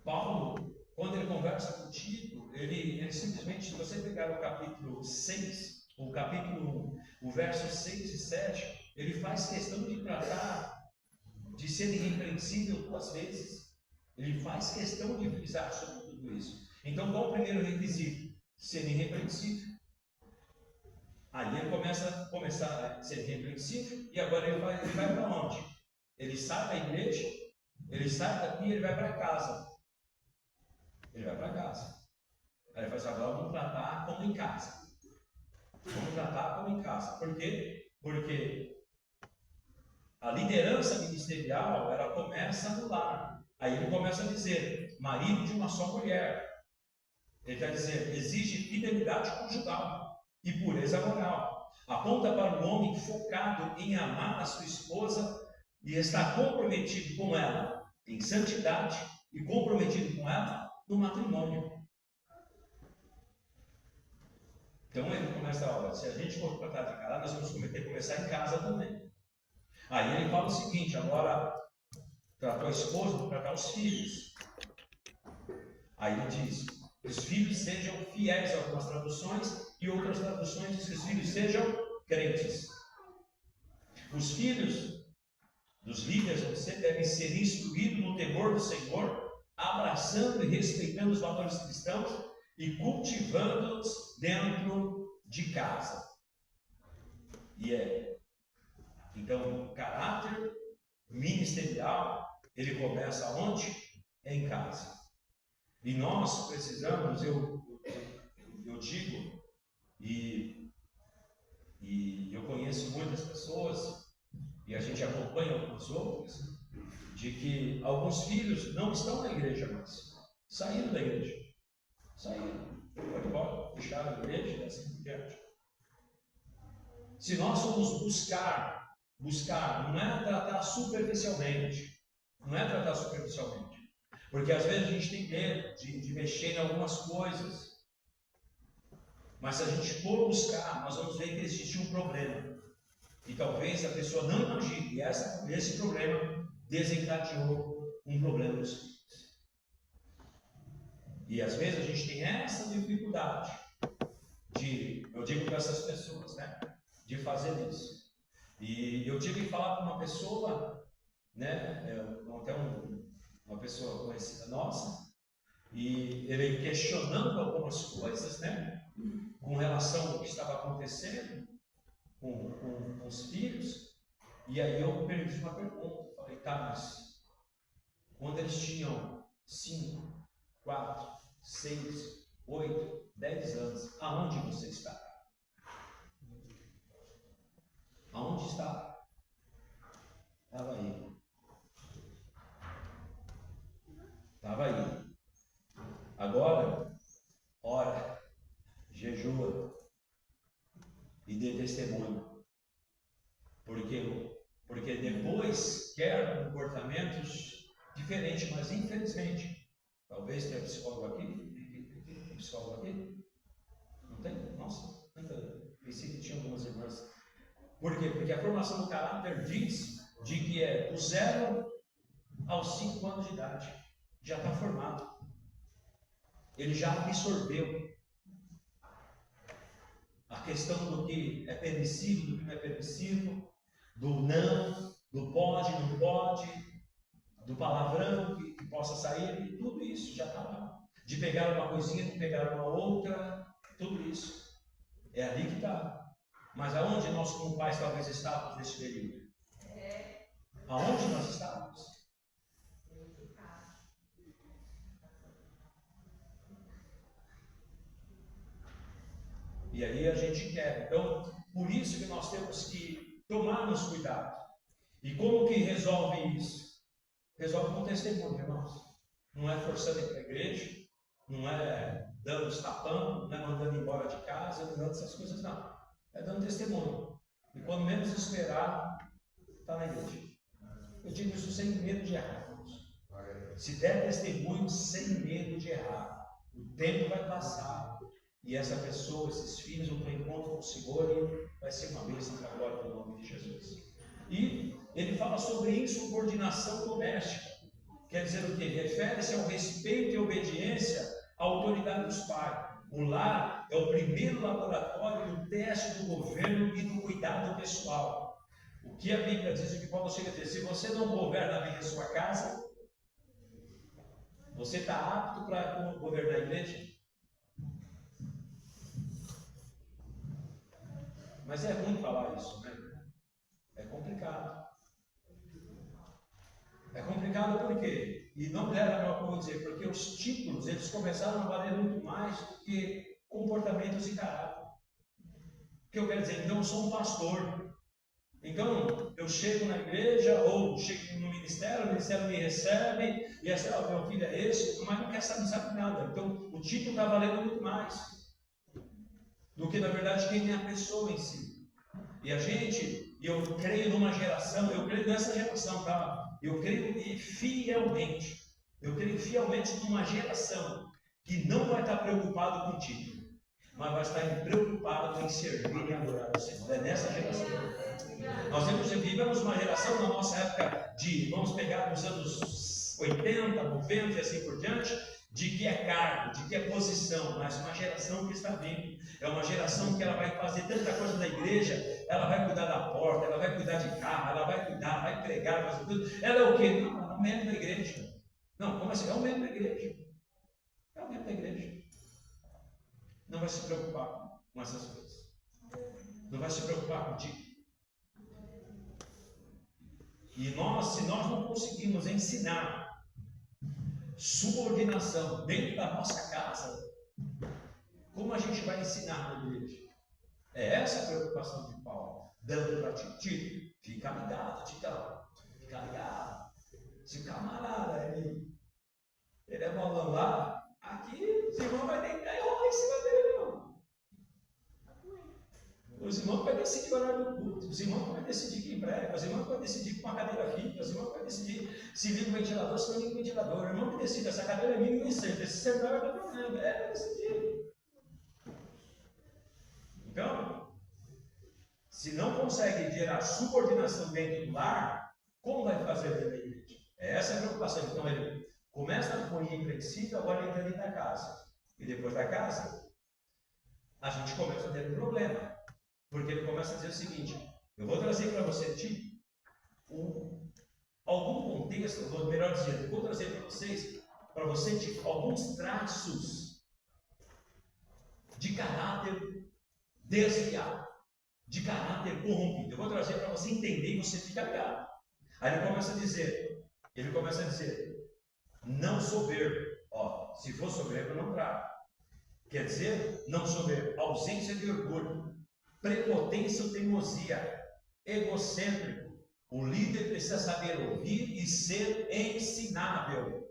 [SPEAKER 1] Paulo, quando ele conversa com Tito, ele simplesmente, se você pegar o capítulo 6, o capítulo 1, o verso 6 e 7, ele faz questão de tratar de ser irrepreensível 2 vezes. Ele faz questão de frisar sobre tudo isso. Então, qual o primeiro requisito? Ser irrepreensível. Aí ele começa a ser irrepreensível, e agora ele vai para onde? Ele sai da igreja, ele sai daqui e ele vai para casa. Ele vai para casa. Aí ele fala assim, agora vamos tratar como em casa. Vamos tratar como em casa. Por quê? Porque a liderança ministerial, ela começa no lar. Aí ele começa a dizer, marido de uma só mulher. Ele quer dizer, exige fidelidade conjugal e pureza moral. Aponta para o homem focado em amar a sua esposa e estar comprometido com ela em santidade e comprometido com ela no matrimônio. Então ele começa a olha, se a gente for tratar de casar, nós vamos começar em casa também. Aí ele fala o seguinte, agora tratou a esposa, vou tratar os filhos. Aí ele diz, que os filhos sejam fiéis, algumas traduções, e outras traduções diz que os filhos sejam crentes. Os filhos dos líderes, você deve ser instruído no temor do Senhor, abraçando e respeitando os valores cristãos e cultivando-os dentro de casa. Então, o caráter ministerial, ele começa onde? Em casa. E nós precisamos, eu digo, e eu conheço muitas pessoas, e a gente acompanha algumas outras, de que alguns filhos não estão na igreja mais, saíram da igreja, saíram, foram embora, deixaram a igreja e assim por diante. Se nós formos buscar, não é tratar superficialmente, porque às vezes a gente tem medo de mexer em algumas coisas, mas se a gente for buscar, nós vamos ver que existe um problema. E talvez a pessoa não imagine, e esse problema desencadeou um problema nos filhos. E às vezes a gente tem essa dificuldade eu digo para essas pessoas, né, de fazer isso. E eu tive que falar com uma pessoa, né, até uma pessoa conhecida nossa, e ele questionando algumas coisas, né, com relação ao que estava acontecendo com os filhos, e aí eu perdi uma pergunta, falei, tá, mas quando eles tinham 5, 4, 6, 8, 10 anos, aonde você está? Aonde está? Estava aí. Agora, ora, jejua e dê testemunho. Porque depois quer comportamentos diferentes, mas infelizmente, talvez tenha psicólogo aqui, tem psicólogo aqui? Não tem? Nossa, pensei que tinha algumas irmãs. Por quê? Porque a formação do caráter diz de que é do 0 aos 5 anos de idade. Já está formado. Ele já absorveu a questão do que é permissível, do que não é permissível, do não, do pode, não pode, do palavrão que possa sair, e tudo isso já está lá. De pegar uma coisinha, de pegar uma outra, tudo isso. É ali que está. Mas aonde nós, como pais, talvez estávamos nesse período? Aonde nós estávamos? E aí a gente quer. Então, por isso que nós temos que tomarmos cuidado. E como que resolve isso? Resolve com testemunho, irmãos. Não é forçando ir para a igreja, não é dando os tapão, não é mandando embora de casa, não é dando essas coisas, não. É dando testemunho. E quando menos esperar, está na igreja. Eu digo isso sem medo de errar. Se der testemunho sem medo de errar, o tempo vai passar e essa pessoa, esses filhos vão ter encontro com o Senhor e vai ser uma bênção para a glória do nome de Jesus. E ele fala sobre insubordinação doméstica. Quer dizer o quê? Refere-se ao respeito e obediência à autoridade dos pais. O lar é o primeiro laboratório do teste do governo e do cuidado pessoal. O que a Bíblia diz, o que Paulo chega a dizer, se você não governa bem a sua casa, você está apto para governar a igreja? Mas é ruim falar isso, né? É complicado. É complicado por quê? E não me leva a mal dizer, porque os títulos, eles começaram a valer muito mais do que comportamentos e caráter. O que eu quero dizer? Então eu sou um pastor. Então eu chego na igreja, ou chego no ministério, o ministério me recebe, e assim, meu filho é esse, mas não quer saber, não sabe nada. Então o título está valendo muito mais do que, na verdade, quem é a pessoa em si. E eu creio numa geração, eu creio nessa geração, tá? Eu creio fielmente numa geração que não vai estar preocupado com o título, mas vai estar preocupado em servir e adorar o Senhor. É nessa geração. Nós vivemos uma geração na nossa época vamos pegar nos anos 80, 90 e assim por diante, de que é cargo, de que é posição, mas uma geração que está vindo. É uma geração que ela vai fazer tanta coisa na igreja, ela vai cuidar da porta, ela vai cuidar de carro, ela vai cuidar, vai pregar, fazer tudo. Ela é o quê? Não, ela é o membro da igreja. Não, como assim? É o membro da igreja. É o membro da igreja. Não vai se preocupar com essas coisas. Não vai se preocupar contigo. E se nós não conseguimos ensinar subordinação dentro da nossa casa, como a gente vai ensinar na igreja? É essa a preocupação de Paulo, dando para Tito, fica ligado, Titão, fica ligado. Se o camarada ele é bolão lá, aqui os irmãos vão deitar e rolar em cima dele, não. Os irmãos vão decidir o horário do culto, os irmãos vão decidir quem prega, os irmãos vão decidir com uma cadeira fixa, os irmãos vão decidir se liga o ventilador, se não liga o ventilador. O irmão que decide, essa cadeira é mínima e sempre, esse celular vai dar problema, vai decidir. Então, se não consegue gerar subordinação dentro do lar, como vai fazer dentro da igreja? É essa a preocupação. Então, ele começa a pôr em princípio, agora entra dentro da casa. E depois da casa, a gente começa a ter um problema. Porque ele começa a dizer o seguinte: eu vou trazer para você, Tito, algum contexto, ou melhor dizendo, vou trazer para você, Tito, alguns traços de caráter desviado, de caráter corrompido. Eu vou trazer para você entender e você fica ligado. Aí ele começa a dizer, não soberbo. Ó, se for soberbo, não trago. Quer dizer, não soberbo, ausência de orgulho, prepotência ou teimosia, egocêntrico. O líder precisa saber ouvir e ser ensinável.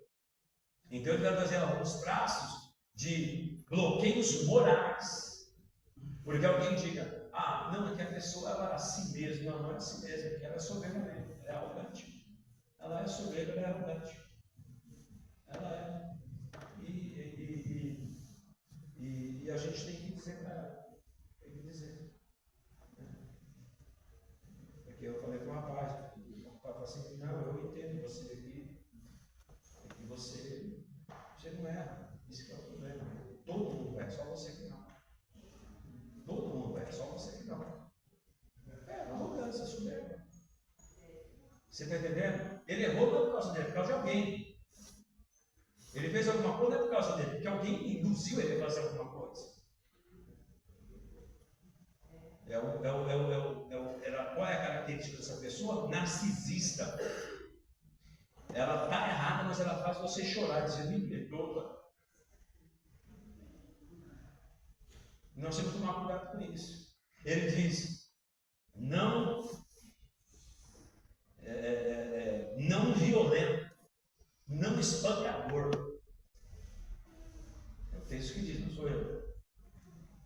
[SPEAKER 1] Então ele vai trazer alguns traços de bloqueios morais. Porque alguém diga, não, é que a pessoa ela é assim mesmo. Não é assim mesmo, é que ela é soberba mesmo, ela é arrogante. Ela é soberba, ela é arrogante. Ela é. E a gente tem que dizer para ela. Tem que dizer. Porque eu falei para o rapaz, o rapaz falou assim, não, eu entendo você aqui. É que você não erra. Isso que é o problema. Todo mundo erra, só você que não. Todo mundo erra, só você que não. É arrogância, soberba. Você está entendendo? Ele errou não é por causa dele, é por causa de alguém. Ele fez alguma coisa não é por causa dele, porque alguém induziu ele a fazer alguma coisa. Qual é a característica dessa pessoa? Narcisista. Ela está errada, mas ela faz você chorar, dizer, me perdoa. Nós temos que tomar cuidado com isso. Ele diz, não violento, não espancador. É o texto que diz, não sou eu.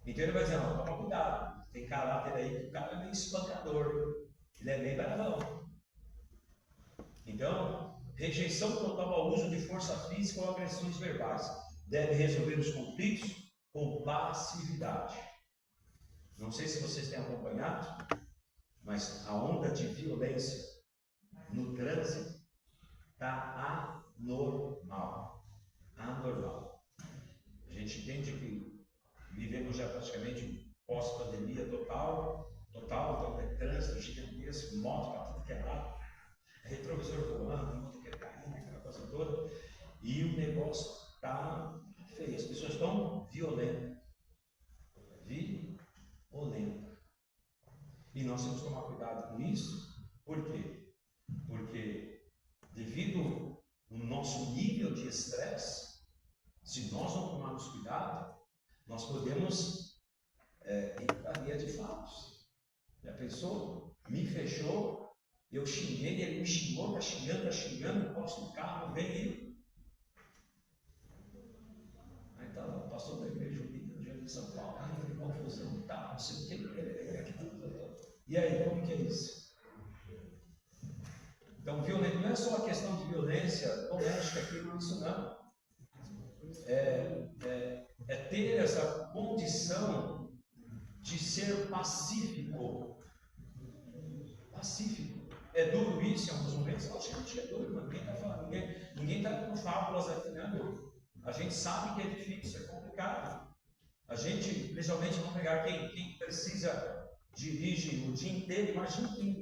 [SPEAKER 1] Então ele vai dizer, não, toma cuidado, tem caráter aí que o cara é meio espancador, ele é meio bravão. Então, rejeição total ao uso de força física ou agressões verbais. Deve resolver os conflitos com passividade. Não sei se vocês têm acompanhado, mas a onda de violência no trânsito está anormal. Anormal. A gente entende que vivemos já praticamente pós-pandemia total, então é trânsito gigantesco, moto para tudo que é lado, retrovisor voando, moto que é caindo, aquela coisa toda, e o negócio está feio. As pessoas estão violentas. E nós temos que tomar cuidado com isso. Por quê? Porque devido ao nosso nível de estresse, se nós não tomarmos cuidado, nós podemos ir via de fatos. Já pensou? Me fechou, eu xinguei, ele me xingou, está xingando, posto no carro, vem ele. Aí está lá, o pastor da igreja unida de São Paulo, confusão, tá, não sei o que. E aí, como que é isso? Então, violência não é só a questão de violência doméstica aqui, não é isso não. É ter essa condição de ser pacífico. Pacífico. É duro isso em alguns momentos? Eu acho que a gente é duro, mas ninguém está com fábulas aqui, né? A gente sabe que é difícil, é complicado. A gente, principalmente, vamos pegar quem precisa, dirige o dia inteiro.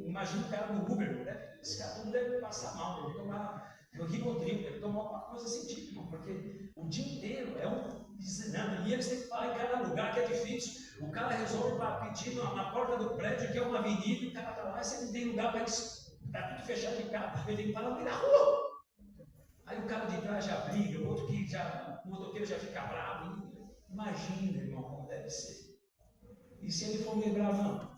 [SPEAKER 1] Imagina o cara do Uber, né? Esse cara tudo deve passar mal, deve tomar Rivotril, deve tomar alguma coisa assim, tipo, porque o dia inteiro é um desenando, e eles têm que parar em cada lugar que é difícil. O cara resolve pedir na porta do prédio, que é uma avenida, e o cara está lá, e você não tem lugar para eles, está tudo fechado de carro, ele tem que parar no meio da rua. Aí o cara de trás já briga, o motoqueiro já fica bravo. Imagina, irmão, como deve ser. E se ele for meio bravão?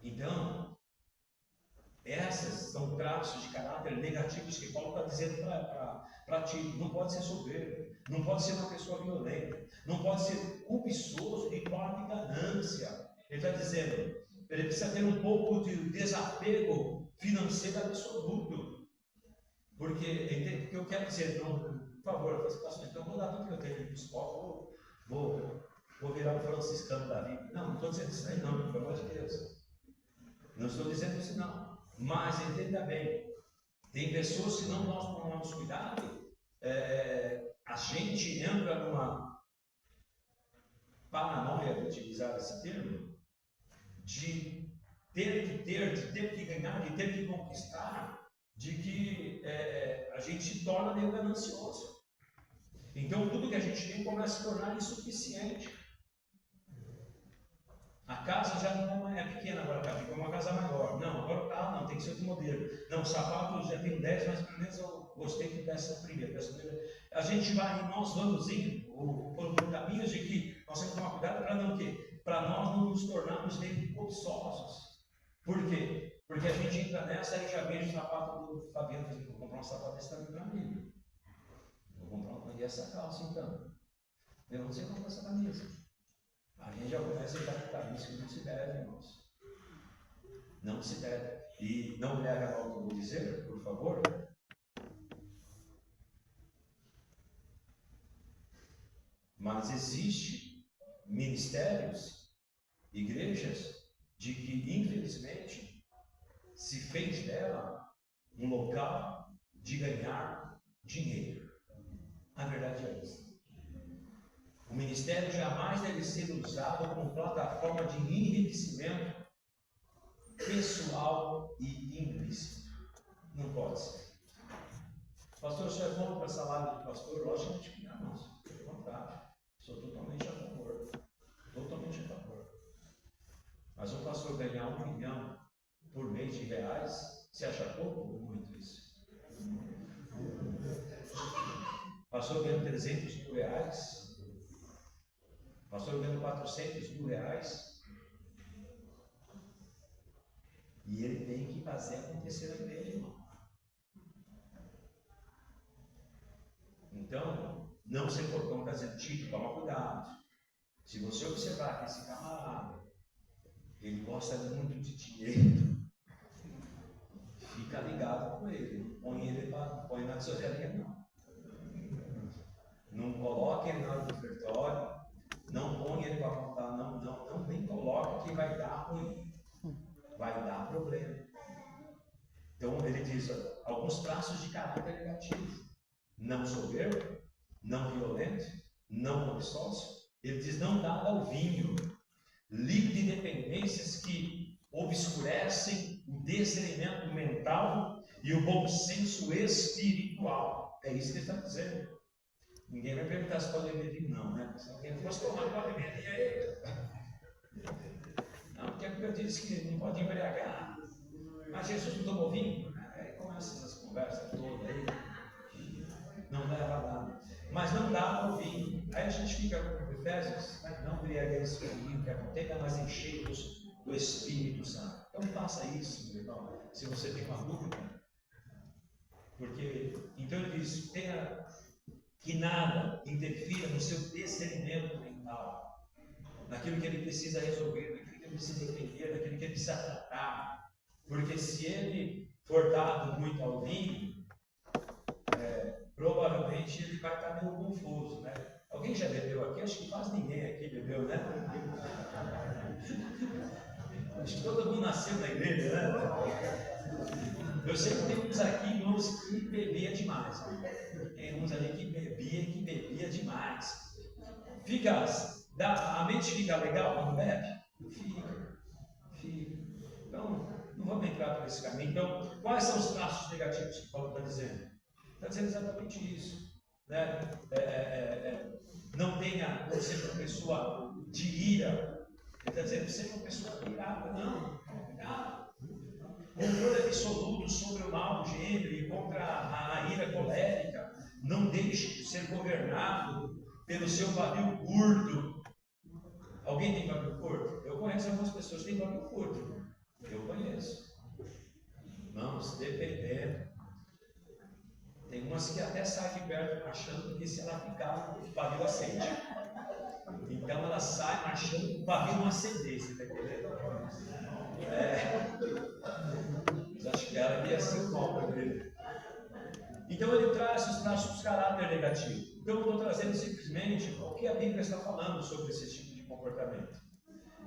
[SPEAKER 1] Então, essas são traços de caráter negativos que Paulo está dizendo para ti. Não pode ser soberbo, não pode ser uma pessoa violenta, não pode ser cobiçoso e torna ganância. Ele está dizendo, ele precisa ter um pouco de desapego financeiro absoluto. Porque eu quero dizer, então, por favor, então vou dar tudo que eu tenho para os pobres, vou virar um franciscano da vida. Não estou dizendo isso aí não, pelo amor de Deus. Não estou dizendo isso não. Mas entenda bem, tem pessoas que não nós tomamos cuidado, a gente entra numa paranoia, de utilizar esse termo, de ter que ganhar, de ter que conquistar, de que a gente se torna meio ganancioso. Então tudo que a gente tem começa a se tornar insuficiente. A casa já não é pequena agora, ficou uma casa maior. Não, agora o carro não, tem que ser outro modelo. Não, o sapato já tem 10, mas pelo menos eu gostei que dessa primeira. A gente nós vamos indo por caminhos de que nós temos que tomar cuidado para não quê? Para nós não nos tornarmos meio cobiçosos. Por quê? Porque a gente entra nessa e já vejo o sapato do Fabiano, vou comprar um sapato desse também para mim. Vou comprar e essa calça então. Eu não sei comprar essa camisa. A gente já começa a interpretar isso que não se deve, irmãos. Não se deve. E não me leve a mal que eu vou dizer, por favor. Mas existe ministérios, igrejas, de que infelizmente se fez dela um local de ganhar dinheiro. A verdade é essa. O ministério jamais deve ser usado como plataforma de enriquecimento pessoal e implícito. Não pode ser. Pastor, o senhor é contra salário do pastor? Logicamente que não, pelo contrário. Sou totalmente a favor. Totalmente a favor. Mas o pastor ganhar 1 milhão por mês de reais, você acha pouco ou muito isso? Pastor ganhando 300 mil reais, pastor ganhando 400 mil reais, e ele tem que fazer acontecer na igreja, irmão. Então, não ser portão, está dizendo, Tito, toma cuidado. Se você observar que esse camarada Ele gosta muito de dinheiro. Fica ligado com ele. Não põe na tesouraria, não. Não coloque ele na hora do ofertório. Não põe ele para contar, não. Nem coloque que vai dar ruim. Vai dar problema. Então ele diz alguns traços de caráter negativo: não soberbo, não violento, não cobiçoso. Ele diz não dado ao vinho, livre de dependências que obscurecem o discernimento mental e o bom senso espiritual. É isso que ele está dizendo. Ninguém vai perguntar se pode beber vinho, não, né? Se alguém fosse tomar, pode beber, e aí? Não, porque a Bíblia diz que não pode embriagar. Mas Jesus não tomou vinho? Aí começa essas conversas todas aí. Não leva a nada. Mas não dá ao vinho. Aí a gente fica com Efésios, não embriagueis com vinho, que aconteça, mas enchei-vos do Espírito Santo. Então faça isso, meu irmão, se você tem uma dúvida. Porque, então ele diz, tenha que nada interfira no seu discernimento mental, naquilo que ele precisa resolver, naquilo que ele precisa entender, naquilo que ele precisa tratar. Porque se ele for dado muito ao vinho, provavelmente ele vai estar meio confuso, né? Alguém já bebeu aqui? Acho que quase ninguém aqui bebeu, né? Acho que todo mundo nasceu na igreja, né? Eu sei que tem uns aqui, irmãos, que bebia demais. Tem uns ali que bebia demais. A mente fica legal quando bebe? Fica. Então, não vamos entrar por esse caminho. Então, quais são os traços negativos que Paulo está dizendo? Está dizendo exatamente isso. Né? Não seja uma pessoa de ira. Ele está dizendo, seja uma pessoa irada. Não. Controle absoluto sobre o mau gênero e contra a ira colérica. Não deixe de ser governado pelo seu pavio curto. Alguém tem pavio curto? Eu conheço algumas pessoas que têm pavio curto. Eu conheço. Vamos, dependendo. Tem umas que até saem de perto achando que se ela ficar, o pavio acende. Então ela sai marchando com o pavio não acender, você está entendendo? Mas acho que ela ia ser o mal dele. Então ele traz os traços de caráter negativo. Então eu estou trazendo simplesmente o que a Bíblia está falando sobre esse tipo de comportamento.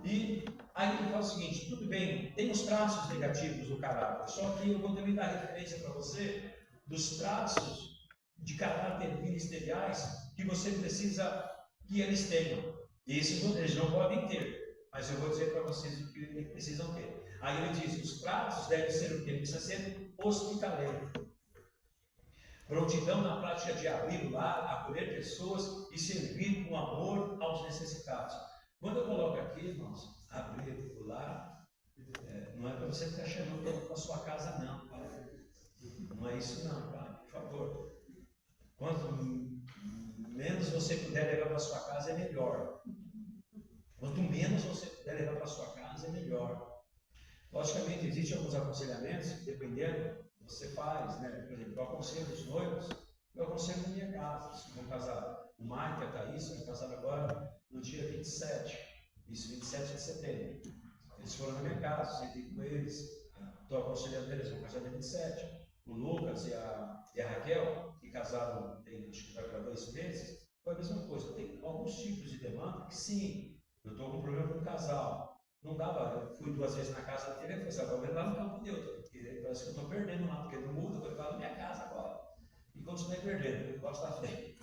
[SPEAKER 1] E aí ele fala o seguinte, tudo bem, tem os traços negativos do caráter, só que eu vou também dar referência para você dos traços de caráter ministeriais que você precisa que eles tenham. E esses eles não podem ter, mas eu vou dizer para vocês o que eles precisam ter. Aí ele diz, os traços devem ser o que? Ele precisa ser hospitaleiro. Prontidão na prática de abrir o lar, acolher pessoas e servir com amor aos necessitados. Quando eu coloco aqui, irmãos, abrir o lar, não é para você ficar chamando todo para a sua casa, não, pai. Não é isso não, pai, por favor. Quanto menos você puder levar para a sua casa, é melhor. Quanto menos você puder levar para a sua casa, é melhor. Logicamente, existem alguns aconselhamentos, dependendo, você faz, né? Por exemplo, eu aconselho os noivos, eu aconselho na minha casa. Se vão casar, o Mike e a Thaís vão casar agora no dia 27, isso, 27 de setembro. Eles foram na minha casa, sentei com eles, estou aconselhando eles, vão casar dia 27. O Lucas e a Raquel, que casaram, acho que vai para 2 meses, foi a mesma coisa. Tem alguns tipos de demanda que sim, eu estou com um problema com o casal. Não dava, eu fui 2 vezes na casa dele, eu falei, talvez lá no campo neutro, porque parece que eu estou perdendo lá, porque não muda, eu vou na minha casa agora. E continuei perdendo, ele gosta da frente.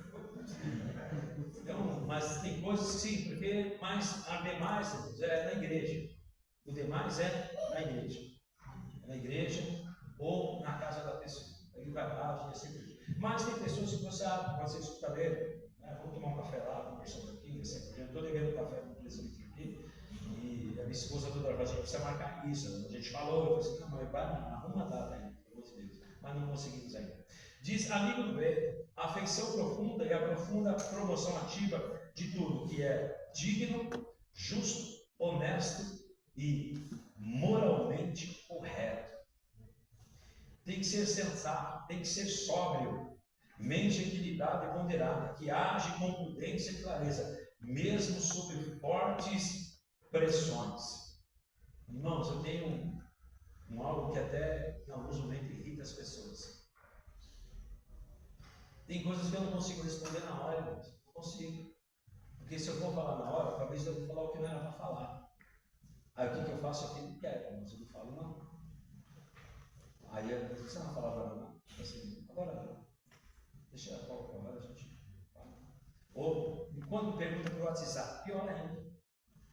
[SPEAKER 1] Então, mas tem coisas que sim, porque a demais é na igreja. O demais é na igreja. É na igreja ou na casa da pessoa. Aí vai lá, assim. Mas tem pessoas que você pode ser escutador, né? Vamos tomar um café lá, conversando aqui, assim por diante. Estou devendo café com o presbítero aqui. E a minha esposa toda hora, a gente precisa marcar isso. A gente falou, eu falei assim, não, mas vai, arruma a data aí, pelo amor de Deus. Mas não conseguimos ainda. Diz, amigo do bem, a afeição profunda e a profunda promoção ativa de tudo que é digno, justo, honesto e moralmente correto. Tem que ser sensato, tem que ser sóbrio, mente equilibrada e ponderada, que age com prudência e clareza, mesmo sob fortes pressões. Irmãos, eu tenho algo que até em alguns momentos irrita as pessoas. Tem coisas que eu não consigo responder na hora, irmãos. Não consigo. Porque se eu for falar na hora, talvez eu vou falar o que não era para falar. Aí o que eu faço? Eu fico quieto, mas eu não falo não. Aí eu disse, você não fala agora não? Assim, agora não. Deixa eu qualquer hora a gente fala. Ou, quando pergunta para o WhatsApp, pior ainda.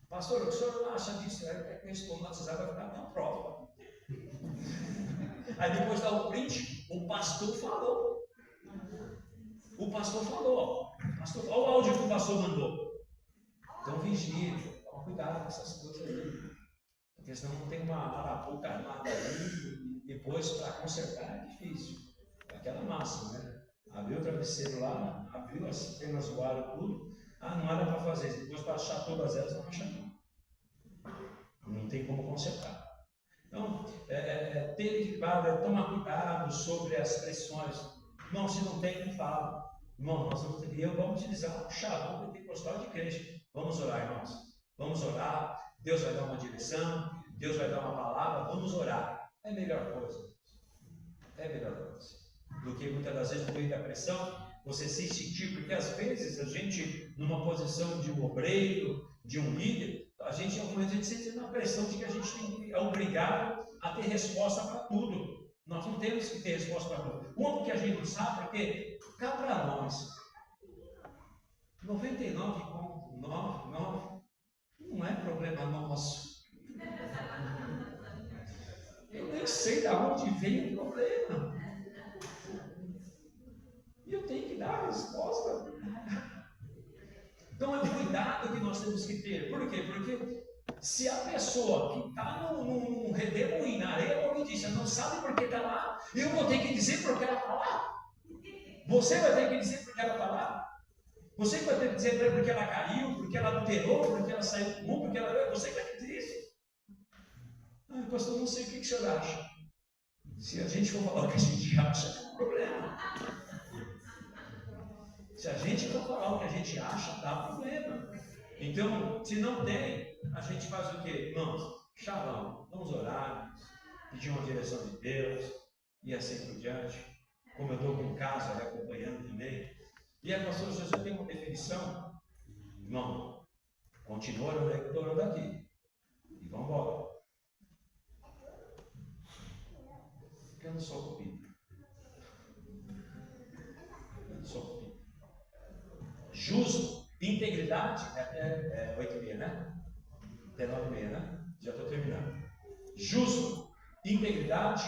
[SPEAKER 1] Pastor, o que o senhor não acha disso? Aí eu respondo no WhatsApp, vai ficar uma prova. Aí depois dá o print, o pastor falou. O pastor falou. Olha o áudio que o pastor mandou. Então vigia, toma cuidado com essas coisas aí. Porque senão não tem uma arapuca armada aí, depois para consertar é difícil. É aquela máxima, né? Abriu o travesseiro lá, abriu as penas do ar e tudo. Não era para fazer isso. Depois para achar todas elas, não acha não. Não tem como consertar. Então, ter equipado, tomar cuidado sobre as pressões. Irmão, se não tem, não fala. Irmão, eu vamos utilizar o chavão pentecostal de crente. Vamos orar, irmãos. Vamos orar. Deus vai dar uma direção. Deus vai dar uma palavra. Vamos orar. É a melhor coisa. É a melhor coisa. Do que muitas das vezes, no meio da pressão, você se sentir. Porque às vezes a gente, numa posição de um obreiro, de um líder, a gente, em algum momento, a gente sente na pressão de que a gente é obrigado a ter resposta para tudo. Nós não temos que ter resposta para tudo. Como que a gente não sabe? Porque cá para nós, 99,99 não é problema nosso. Eu nem sei de onde vem o problema. E eu tenho que dar a resposta. Então é o cuidado que nós temos que ter. Por quê? Porque se a pessoa que está num redemoinho, na areia movediça, não sabe por que está lá, eu vou ter que dizer por que ela está lá. Você vai ter que dizer por que ela está lá. Você vai ter que dizer para ela porque ela caiu, porque ela adulterou, porque ela saiu do mundo, porque ela. Você vai ter que dizer isso. Pastor, não sei o que o senhor acha. Se a gente for falar o que a gente acha, é um problema. Se a gente for falar o que a gente acha, dá problema. Então, se não tem, a gente faz o quê? Irmãos, shalom, vamos orar, pedir uma direção de Deus, e assim por diante. Como eu estou com casa acompanhando também. E a pastor Jesus tem uma definição. Irmão, continua orando aqui. E vamos embora. Porque eu não sou cupido. Eu não sou cupido. Justo, integridade, até 8h30, né? Até 9h30, né? Já estou terminando. Justo, integridade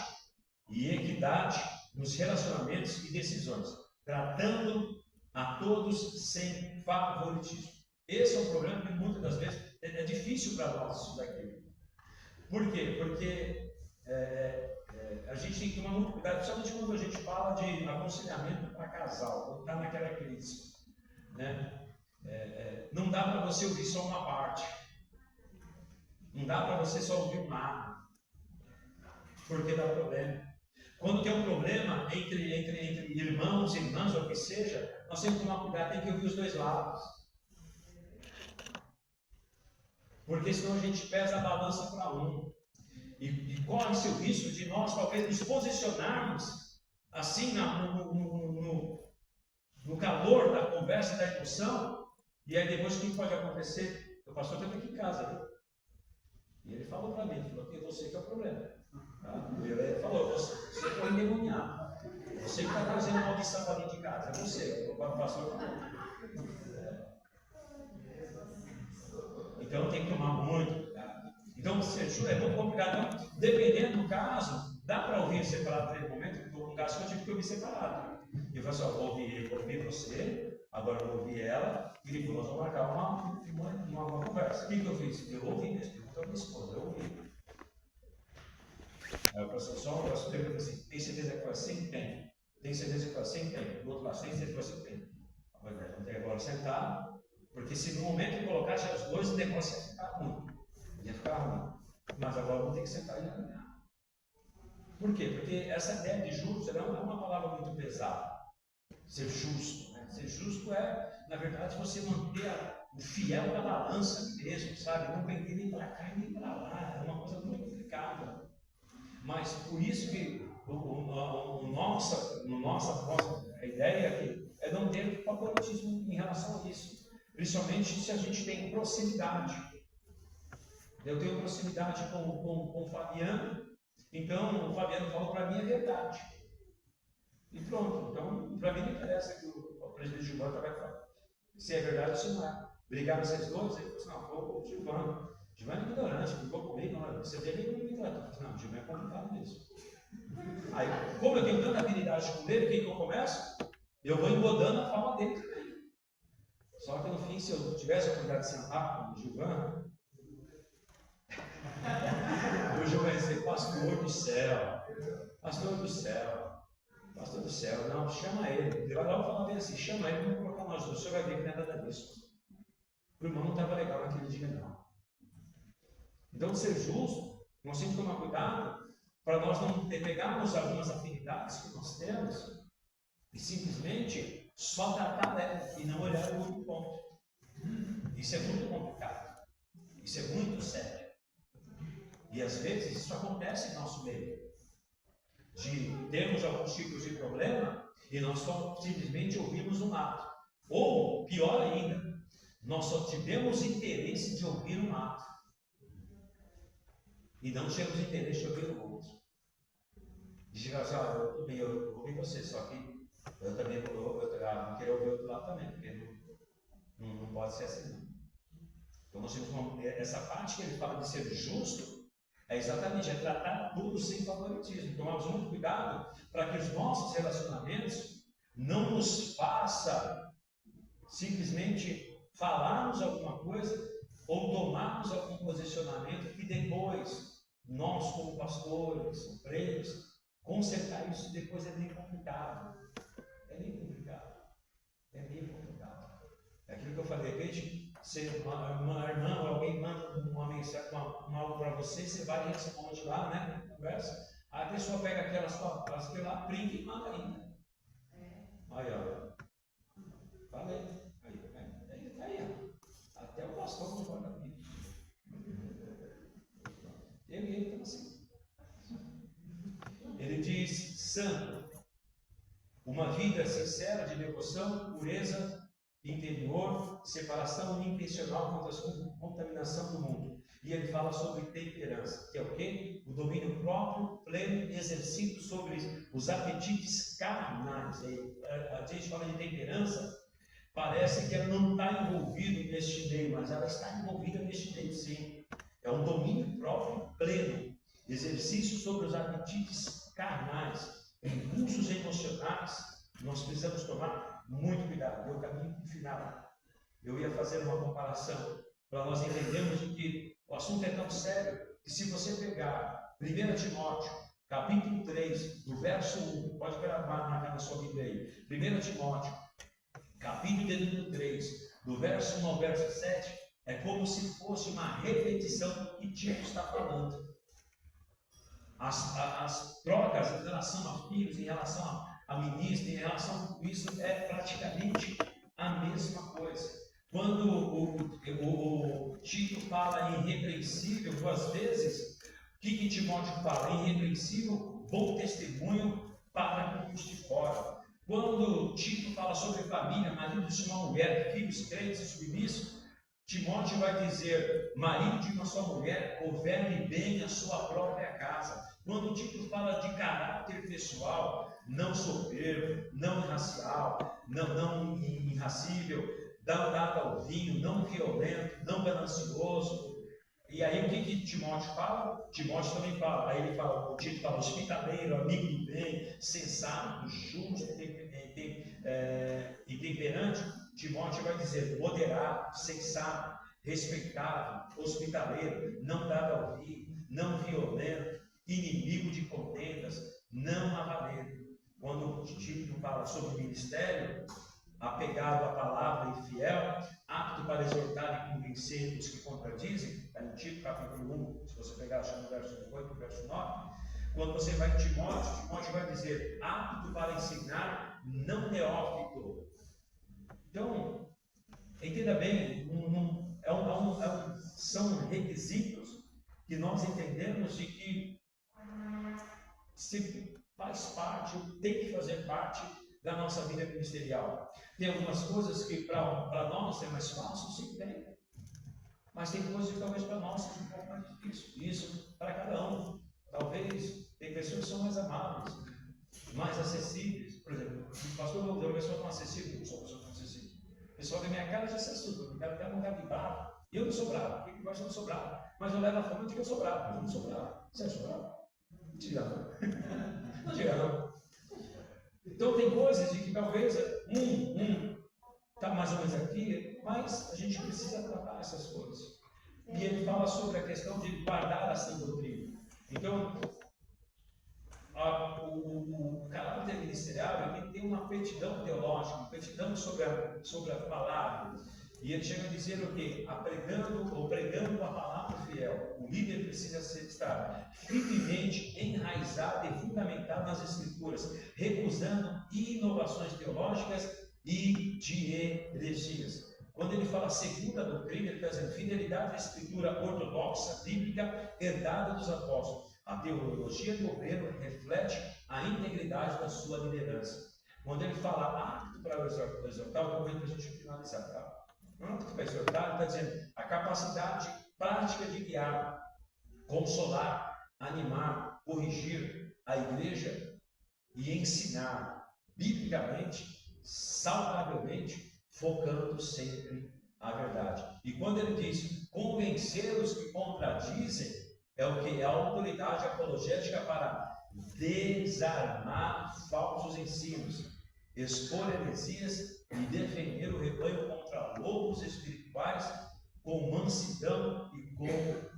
[SPEAKER 1] e equidade nos relacionamentos e decisões, tratando a todos sem favoritismo. Esse é um problema que muitas das vezes é difícil para nós isso daqui. Por quê? Porque a gente tem que tomar muito cuidado, principalmente quando a gente fala de aconselhamento para casal, quando está naquela crise. Né? Não dá para você ouvir só uma parte. Não dá para você só ouvir um lado. Porque dá problema. Quando tem um problema entre irmãos, irmãs, ou o que seja, nós temos que tomar cuidado, tem que ouvir os dois lados. Porque senão a gente pesa a balança para um. E corre-se o risco de nós talvez nos posicionarmos assim no calor da conversa, da emoção, e aí depois o que pode acontecer? O pastor esteve aqui em casa, viu? E ele falou para mim, ele falou que você que é o problema. Ele falou, você foi endemoniado. Você que está trazendo maldição para dentro de casa, é você. O pastor falou. Então tem que tomar muito cuidado. Então, é muito complicado. Então, dependendo do caso, dá para ouvir separado naquele momento. Estou com um caso que eu tive que ouvir separado. E eu falei assim: vou ouvir você, agora eu vou ouvir ela, e depois nós vamos marcar uma conversa. O que eu fiz? Eu ouvi mesmo, perguntou a minha esposa, eu ouvi. Aí o pastor pergunta assim: tem certeza que foi assim? Tem. Tem certeza que foi assim? Tem. Do outro lado, tem certeza que foi assim? Tem. Vamos ter agora sentar, porque se no momento que colocasse os dois, o negócio ia ficar ruim. Ia ficar ruim. Mas agora vamos ter que sentar e alinhar. Por quê? Porque essa ideia de justo não é uma palavra muito pesada. Ser justo. Né? Ser justo é, na verdade, você manter o fiel da balança mesmo, sabe? Não pender nem para cá e nem para lá. É uma coisa Mas por isso que a ideia aqui é não ter favoritismo em relação a isso. Principalmente se a gente tem proximidade. Eu tenho proximidade com o Fabiano, então o Fabiano falou para mim a verdade. E pronto. Então, para mim não interessa que o presidente Gilvan vai falar. Se é verdade ou se não é. Brigaram vocês dois, ele falou assim, não, foi o Gilvan. Gilvan é ignorante, brigou comigo, não, você teve que me tratar. Não, o Gilvan é complicado mesmo. Aí, como eu tenho tanta afinidade com ele, o que eu começo? Eu vou engodando a fala dele também. Só que no fim, se eu tivesse a oportunidade de sentar com o Gilvan, o Gilvan ia dizer, pastor do céu, pastor do céu. Pastor do céu, não, chama ele. Ele vai lá falar bem assim, chama ele, vamos colocar nós dois. O senhor vai ver que não é nada disso. O irmão não estava legal naquele dia, não. Então, ser justo, nós temos que tomar cuidado para nós não pegarmos algumas afinidades que nós temos e simplesmente só tratar dela e não olhar o outro ponto. Isso é muito complicado. Isso é muito sério. E às vezes isso acontece em nosso meio. De termos alguns tipos de problema e nós só simplesmente ouvimos um lado. Ou, pior ainda, nós só tivemos interesse de ouvir um lado e não tivemos interesse de ouvir o outro. De chegar assim, eu ouvi você, só que eu também vou querer ouvir o outro lado também, porque não pode ser assim não. Então nós temos essa parte que ele fala de ser justo, é exatamente, tratar tudo sem favoritismo. Tomamos muito cuidado para que os nossos relacionamentos não nos façam simplesmente falarmos alguma coisa ou tomarmos algum posicionamento que depois, nós como pastores, obreiros, consertar isso depois é bem complicado. É bem complicado. É bem complicado. É aquilo que eu falei, veja. Se uma irmã ou alguém manda uma mensagem, algo para você, você vai e responde lá, né? Na conversa. Aí a pessoa pega aquela lá, print e manda ainda. Aí, ó. Falei. Aí, ó. Até o pastor concorda comigo. Eu e ele estamos assim. Ele diz: santo, uma vida sincera de devoção, pureza interior, separação intencional contra a contaminação do mundo. E ele fala sobre temperança, que é o quê? O domínio próprio, pleno, exercido sobre os apetites carnais. A gente fala de temperança, parece que ela não está envolvida neste meio, mas ela está envolvida neste meio, sim. É um domínio próprio, pleno, exercício sobre os apetites carnais, impulsos emocionais. Nós precisamos tomar muito cuidado. Eu caminho para o final. Eu ia fazer uma comparação para nós entendermos de que o assunto é tão sério que se você pegar 1 Timóteo, capítulo 3, do verso 1, pode gravar na sua Bíblia aí. 1 Timóteo, capítulo 3, do verso 1 ao verso 7, é como se fosse uma repetição do que Tito está falando. As trocas em relação a filhos, em relação a ministro, em relação a tudo isso, é praticamente a mesma coisa. Quando o Tito fala em irrepreensível, duas vezes, o que Timóteo fala? Irrepreensível, bom testemunho para com os de fora. Quando Tito fala sobre família, marido de uma mulher, filhos crentes e submissos, Timóteo vai dizer, marido de uma só mulher, governe bem a sua própria casa. Quando Tito fala de caráter pessoal, não soberbo, não irracial, não irracível, dado ao vinho, não violento, não ganancioso. E aí o que Timóteo fala? Timóteo também fala, aí ele fala, o Tito fala, hospitaleiro, amigo do bem, sensato, justo e temperante. Timóteo vai dizer, moderado, sensato, respeitável, hospitaleiro, não dado ao vinho, não violento, inimigo de contendas, não avarento. Quando o Tito fala sobre ministério, apegado à palavra e fiel, apto para exortar e convencer os que contradizem, está em Tito capítulo 1, se você pegar no verso 8 e verso 9, quando você vai em Timóteo vai dizer, apto para ensinar, não neófito. Então, entenda bem, são requisitos que nós entendemos de que se faz parte, tem que fazer parte da nossa vida ministerial. Tem algumas coisas que para nós é mais fácil, sim, tem. Mas tem coisas que talvez para nós seja um pouco mais difícil. Isso para cada um. Talvez tem pessoas que são mais amáveis, mais acessíveis. Por exemplo, o pastor não deu uma pessoa tão acessível, eu não sou uma pessoa tão acessível. O pessoal da minha cara já se assusta, eu quero até um lugar de bravo. E eu não sou bravo, quem gosta de não sou bravo. Mas eu levo a fama de que eu sou bravo, mas eu não sou bravo. Você é bravo? Não diga não. Não diga não. Então tem coisas de que talvez está mais ou menos aqui, mas a gente precisa tratar essas coisas. E ele fala sobre a questão de guardar a sã doutrina. Então, o caráter ministerial ele tem que ter uma aptidão teológica, uma aptidão sobre a palavra. E ele chega a dizer o quê? Pregando a palavra fiel. O líder precisa estar firmemente enraizado e fundamentado nas Escrituras, recusando inovações teológicas e de heresias. Quando ele fala segunda doutrina, ele está dizendo fidelidade à Escritura ortodoxa, bíblica, herdada dos apóstolos. A teologia do obreiro reflete a integridade da sua liderança. Quando ele fala apto para exortar, eu estou vendo para a gente finalizar, tá? Apto para exortar, ele está dizendo a capacidade prática de guiar, consolar, animar, corrigir a igreja e ensinar biblicamente, saudavelmente, focando sempre a verdade. E quando ele diz convencer os que contradizem, é o que? É a autoridade apologética para desarmar falsos ensinos, expor heresias e defender o rebanho contra lobos espirituais com mansidão e com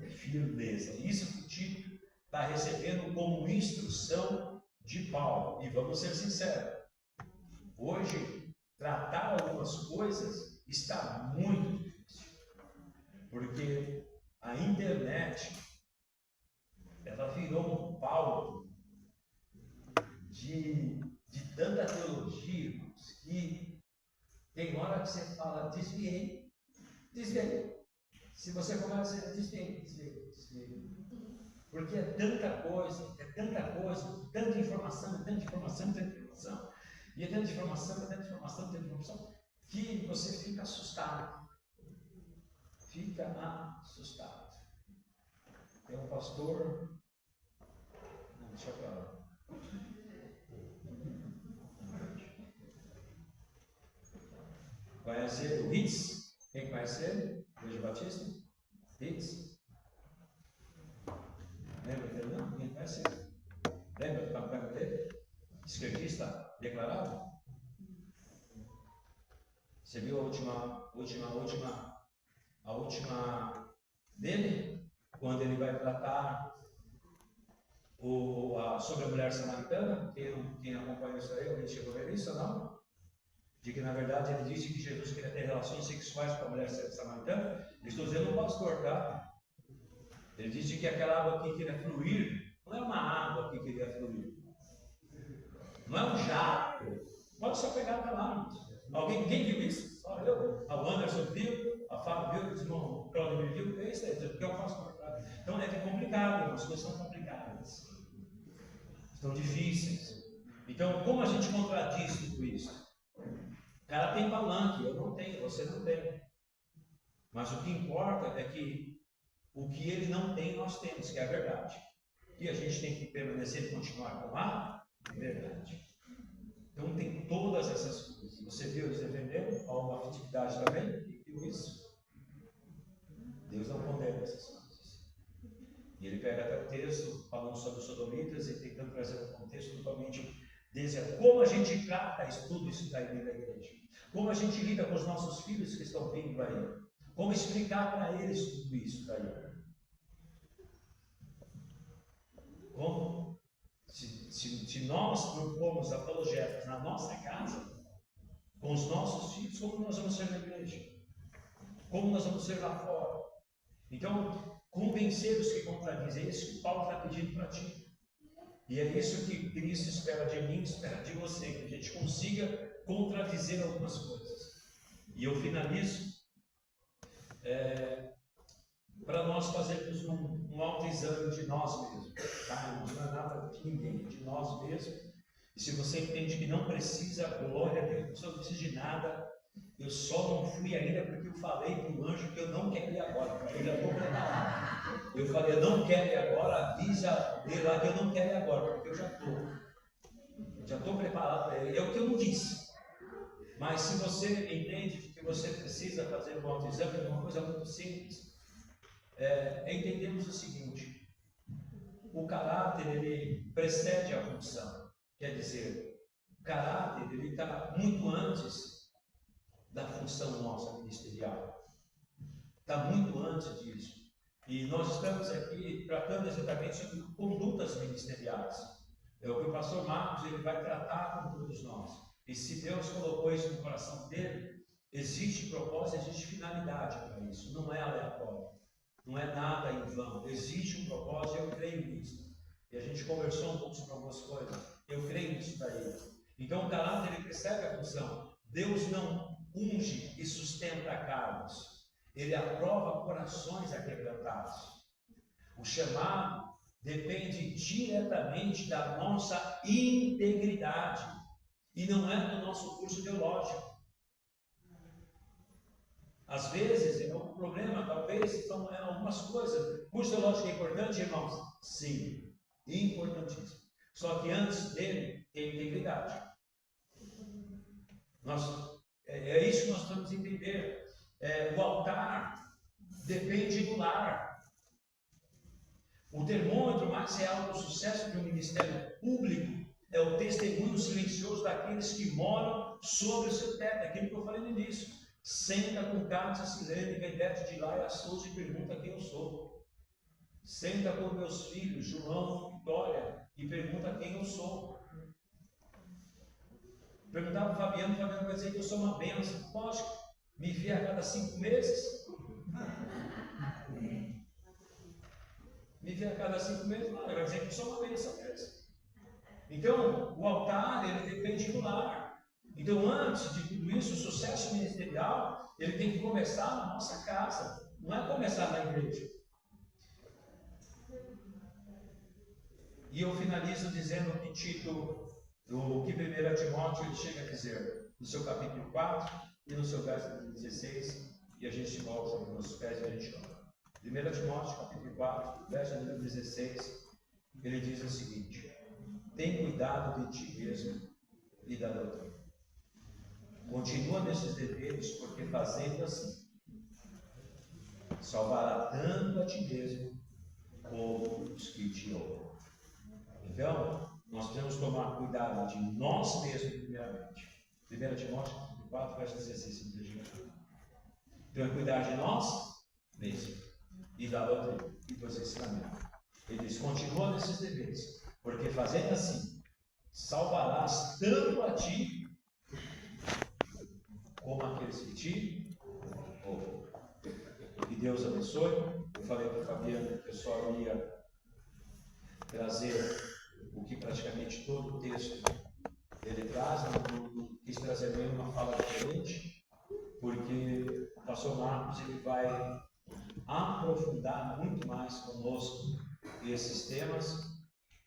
[SPEAKER 1] firmeza. Isso que o Tito está recebendo como instrução de Paulo. E vamos ser sinceros, hoje tratar algumas coisas está muito difícil, porque a internet ela virou um palco de tanta teologia que tem hora que você fala desviei. Se você começa a dizer desviei. Porque é tanta coisa, tanta informação, e é tanta informação, que você fica assustado. Tem um pastor. Não, deixa eu falar. Conhece ele? O Hitz? Quem conhece ele? Igreja Batista? Hitz? Lembra dele? Não? Quem conhece ele? Lembra do campanha dele? Esquerdista declarado? Você viu a última dele? Quando ele vai tratar sobre a mulher samaritana? Quem acompanhou isso aí? Alguém chegou a ver isso ou não? De que na verdade ele disse que Jesus queria ter relações sexuais com a mulher samaritana. Estou dizendo um pastor, tá? Ele disse que aquela água que queria fluir, não é uma água que queria fluir, não é um jato. Pode só pegar aquela água. Quem viu isso? Só eu. A Anderson viu, a Fábio viu, o irmão Claudio viu, é isso aí, porque eu faço pastor. Então é complicado, as coisas são complicadas, estão difíceis. Então, como a gente contradiz tudo isso? O cara tem palanque, eu não tenho, você não tem. Mas o que importa é que o que ele não tem, nós temos, que é a verdade. E a gente tem que permanecer e continuar com a verdade. Então tem todas essas coisas. Você viu eles defendendo a homoafetividade também? E viu isso? Deus não condena essas coisas. E ele pega até o texto falando sobre os sodomitas e tentando trazer um contexto totalmente desse. Como a gente trata tudo isso daí dentro da igreja? Como a gente lida com os nossos filhos que estão vindo aí? Como explicar para eles tudo isso daí? Como? Se nós não formos apologetas na nossa casa, com os nossos filhos, como nós vamos ser na igreja? Como nós vamos ser lá fora? Então, convencer os que contradizem, é isso que Paulo está pedindo para ti. E é isso que Cristo espera de mim, espera de você, que a gente consiga contradizer algumas coisas. E eu finalizo para nós fazermos um autoexame de nós mesmos. time, não é nada de ninguém, é de nós mesmos. E se você entende que não precisa, glória a Deus, eu não preciso de nada, eu só não fui ainda porque eu falei para o anjo que eu não quero ir agora, porque eu já estou preparado. Eu falei, eu não quero ir agora, avisa ele lá que eu não quero ir agora, porque eu já estou preparado para ele. É o que eu não disse. Mas se você entende que você precisa fazer um autoexame, é uma coisa muito simples. Entendemos o seguinte: o caráter ele precede a função. Quer dizer, o caráter ele está muito antes da função nossa ministerial. Está muito antes disso. E nós estamos aqui tratando exatamente sobre condutas ministeriais. É o que o pastor Marcos ele vai tratar com todos nós. E se Deus colocou isso no coração dele, existe propósito, existe finalidade para isso. Não é aleatório. Não é nada em vão. Existe um propósito, eu creio nisso. E a gente conversou um pouco sobre algumas coisas. Eu creio nisso daí. Então o caráter ele precede a função. Deus não unge e sustenta cargos. Ele aprova corações aquebrantados. O chamado depende diretamente da nossa integridade. E não é do nosso curso teológico. Às vezes, é um problema, talvez, são algumas coisas. O curso teológico é importante, irmãos? Sim, importantíssimo. Só que antes dele, tem integridade. É isso que nós temos que entender. O altar depende do lar. O termômetro mais real do sucesso de um ministério público é o testemunho silencioso daqueles que moram sobre o seu teto. Aquilo que eu falei no início. Senta com Cátia Silene, Vedete de Laia Souza e pergunta quem eu sou. Senta com meus filhos, João e Vitória, e pergunta quem eu sou. Perguntava para o Fabiano vai dizer que eu sou uma bênção. Lógico, me via a cada 5 meses. Me via a cada 5 meses, não, ele vai dizer que eu sou uma bênção mesmo. Então, o altar, ele depende do lar. Então, antes de tudo isso, o sucesso ministerial, ele tem que começar na nossa casa, não é começar na igreja. E eu finalizo dizendo que Tito, o que 1 Timóteo ele chega a dizer, no seu capítulo 4 e no seu verso 16, e a gente volta sobre os nossos pés e a gente ora. 1 Timóteo, capítulo 4, verso 16, ele diz o seguinte: tem cuidado de ti mesmo e da doutrina. Continua nesses deveres, porque fazendo assim, salvará tanto a ti mesmo como os que te ouvem. Então, nós precisamos tomar cuidado de nós mesmos, primeiramente. 1 Timóteo 4, verso 16. Então, é cuidar de nós mesmos e da doutrina e dos ensinamentos. Ele diz: continua nesses deveres, porque fazendo assim, salvarás tanto a ti como aqueles que te ouvem. Que Deus abençoe. Eu falei para o Fabiano que eu só ia trazer o que praticamente todo o texto ele traz, não quis trazer nenhuma fala diferente, porque o pastor Marcos ele vai aprofundar muito mais conosco esses temas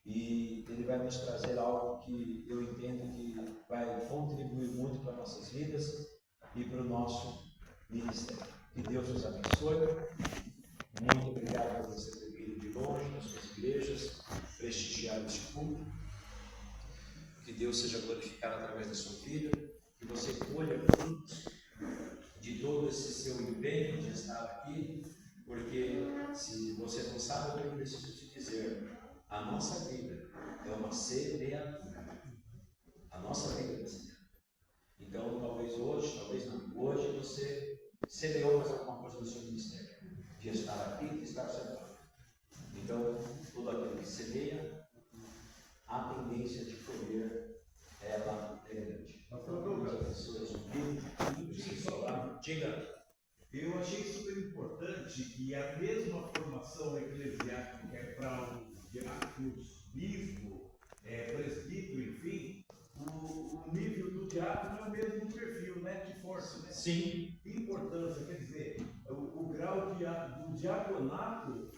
[SPEAKER 1] e ele vai nos trazer algo que eu entendo que vai contribuir muito para nossas vidas e para o nosso ministério. Que Deus nos abençoe. Muito obrigado por você ter vindo de longe das suas igrejas, prestigiar este culto. Que Deus seja glorificado através da sua vida, que você colha frutos de todo esse seu empenho de estar aqui, porque se você não sabe, eu preciso te dizer, a nossa vida é uma semeadura. A nossa vida é uma semeadura. Então, talvez hoje, talvez não, hoje você semeou mais alguma coisa no seu ministério, de estar aqui e de estar sentado. Então, todo aquele que semeia, a tendência de colher, ela é grande. Diga.
[SPEAKER 3] Eu achei super importante que a mesma formação eclesiástica que é para os diáconos, bispo, presbítero, enfim, o nível do diácono é o mesmo perfil, né? De força, né?
[SPEAKER 1] Sim.
[SPEAKER 3] Importância, quer dizer, o grau do diaconato,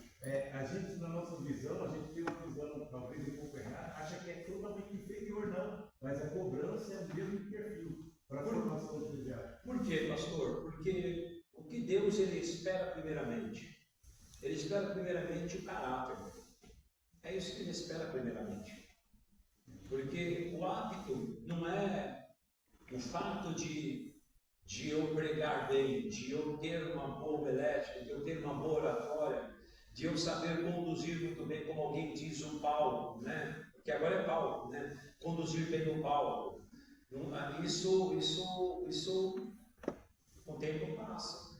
[SPEAKER 3] a gente, na nossa visão, a gente tem uma visão talvez um pouco errado, acha que é totalmente inferior, não. Mas a cobrança é o mesmo perfil para a formação eclesiástica.
[SPEAKER 1] Por quê, pastor? Porque o que Deus ele espera primeiramente? Ele espera primeiramente o caráter. É isso que ele espera primeiramente. Porque o hábito não é o fato de eu pregar bem, de eu ter uma boa homilética, de eu ter uma boa oratória, de eu saber conduzir muito bem, como alguém diz, o palco, né? Porque agora é palco, né? Conduzir bem o palco. Isso com o tempo passa.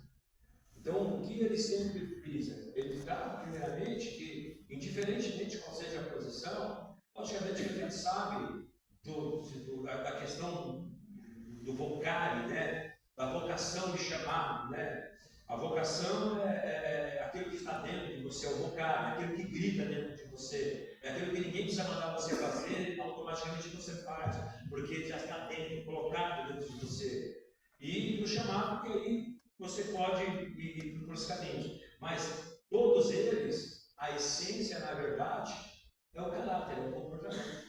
[SPEAKER 1] Então, o que ele sempre frisa? Ele trata primeiramente que, indiferentemente qual seja a posição, logicamente a gente sabe da questão do vocário, né? Da vocação e chamado, né? A vocação é aquilo que está dentro de você, é o vocário, é aquilo que grita dentro de você, é aquilo que ninguém precisa mandar você fazer, automaticamente você faz, porque já está dentro, colocado dentro de você. E o chamado, que aí você pode ir por esse caminho. Mas todos eles, a essência, na verdade, é o caráter, é o comportamento.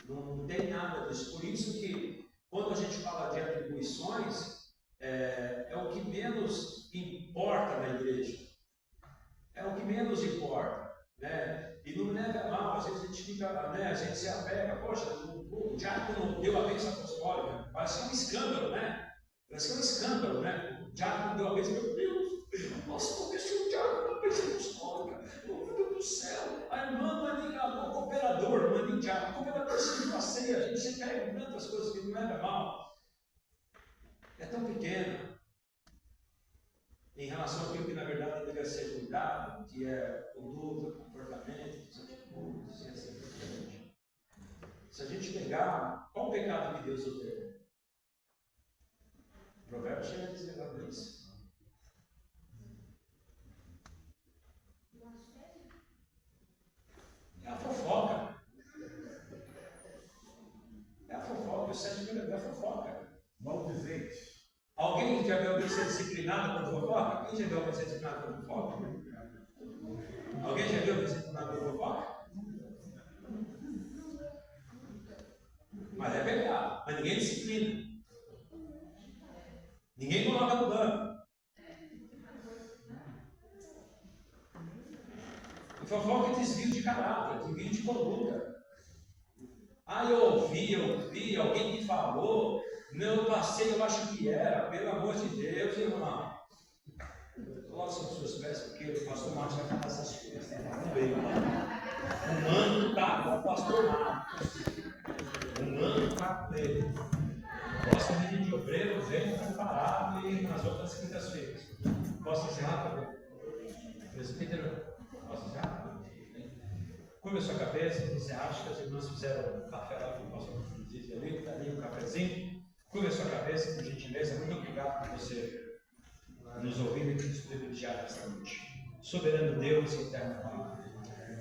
[SPEAKER 1] Não tem nada disso. Por isso que, quando a gente fala de atribuições, é o que menos importa na igreja. É o que menos importa, né? E não me leve a mal, às vezes a gente fica, né? A gente se apega, poxa, o diácono deu a bênção apostólica, parece que é um escândalo, né? Parece que é um escândalo, né? O diácono deu a bênção, meu Deus, nossa, não deixou o diácono deu a bênção apostólica, meu Deus do céu, a irmã não é nem o cooperador, não é nem diácono, o cooperador se passeia, a gente se pega com tantas coisas que não leva a mal. É tão pequena em relação àquilo que na verdade deve ser cuidado, que é conduta, comportamento, atitudes e assim por diante. Se a gente pegar, qual o pecado que Deus odeia? O provérbio chega a dizer lá isso. É a fofoca. É a fofoca, o sétimo é a fofoca.
[SPEAKER 3] Maldizente.
[SPEAKER 1] Alguém já viu alguém ser disciplinado por fofoca? Quem já viu alguém ser disciplinado por fofoca? Alguém já viu alguém ser disciplinado por fofoca? Mas é pecado. Mas ninguém disciplina. Ninguém coloca no banco. E fofoca é desvio de caráter, desvio de conduta. Ah, eu ouvi, alguém me falou. Não, eu passei, eu acho que era, pelo amor de Deus, irmão. Coloque sobre os seus pés, porque o pastor Marcos vai falar essas coisas. O mano está com o pastor Marcos. O mano está com ele. Próximo vídeo de obreiro, vem preparado e nas outras quintas-feiras. Posso encerrar, por favor? Presbítero, posso encerrar? Curva a sua cabeça, você acha que as irmãs fizeram o café lá que o pastor disse ali, está ali o cafezinho. Curva a sua cabeça, por gentileza. Muito obrigado por você nos ouvir e nos privilegiar esta noite. Soberano Deus e eterno Pai,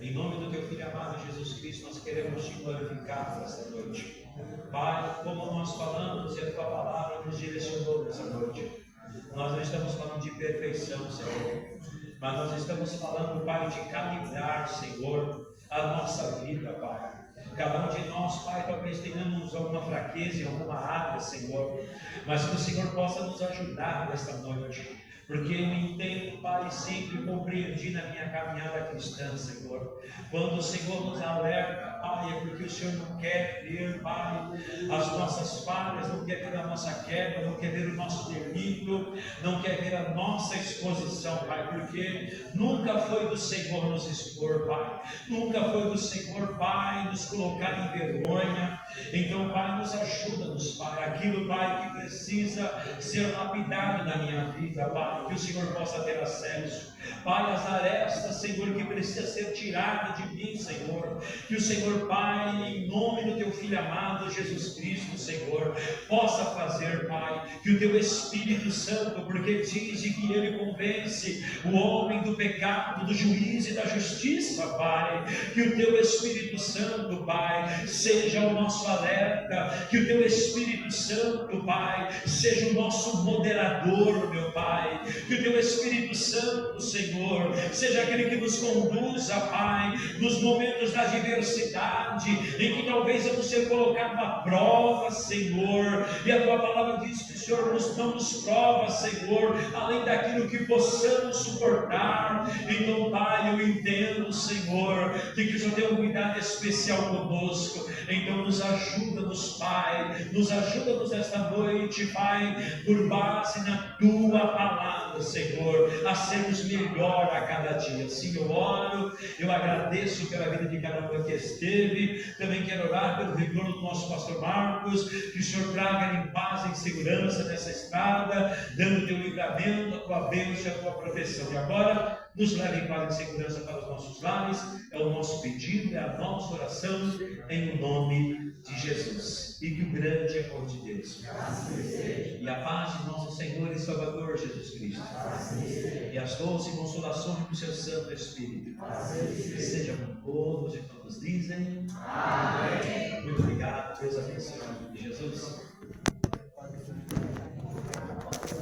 [SPEAKER 1] em nome do Teu Filho amado Jesus Cristo, nós queremos Te glorificar nesta noite. Pai, como nós falamos e a Tua palavra nos direcionou nessa noite, nós não estamos falando de perfeição, Senhor, mas nós estamos falando, Pai, de calibrar, Senhor, a nossa vida, Pai. Cada um de nós, Pai, talvez tenhamos alguma fraqueza em alguma área, Senhor, mas que o Senhor possa nos ajudar nesta noite, porque eu entendo, Pai, sempre compreendi na minha caminhada cristã, Senhor. Quando o Senhor nos alerta, Pai, é porque o Senhor não quer ver, Pai, as nossas falhas, não quer ver a nossa quebra, não quer ver o nosso delito, não quer ver a nossa exposição, Pai, porque nunca foi do Senhor nos expor, Pai, nunca foi do Senhor, Pai, nos colocar em vergonha. Então, Pai, nos ajuda-nos, Pai, aquilo, Pai, que precisa ser lapidado na minha vida, Pai, que o Senhor possa ter acesso. Pai, as arestas, Senhor, que precisa ser tirada de mim, Senhor, que o Senhor, Pai, em nome do Teu Filho amado, Jesus Cristo, Senhor, possa fazer, Pai, que o Teu Espírito Santo, porque diz que Ele convence o homem do pecado, do juízo e da justiça, Pai, que o Teu Espírito Santo, Pai, seja o nosso alerta, que o Teu Espírito Santo, Pai, seja o nosso moderador, meu Pai, que o Teu Espírito Santo, Senhor. Seja aquele que nos conduza, Pai, nos momentos da adversidade, em que talvez vamos ser colocados à prova, Senhor. E a Tua palavra diz que o Senhor não nos prova, Senhor, além daquilo que possamos suportar. Então, Pai, eu entendo, Senhor, que o Senhor tem um cuidado especial conosco. Então, nos ajuda-nos, Pai, nos ajuda-nos esta noite, Pai, por base na Tua palavra, Senhor, a sermos melhor a cada dia. Assim eu oro, eu agradeço pela vida de cada um que esteve. Também quero orar pelo retorno do nosso pastor Marcos, que o Senhor traga em paz, em segurança nessa estrada, dando Teu livramento, a Tua bênção e a Tua proteção. E agora, nos leve em paz e em segurança para os nossos lares. É o nosso pedido, é a nossa oração, em nome de Jesus. E que o grande amor de Deus e a paz de nosso Senhor e Salvador Jesus Cristo e as doces consolações do Seu Santo Espírito sejam com todos e todos dizem amém. Muito obrigado, Deus abençoe em nome de Jesus.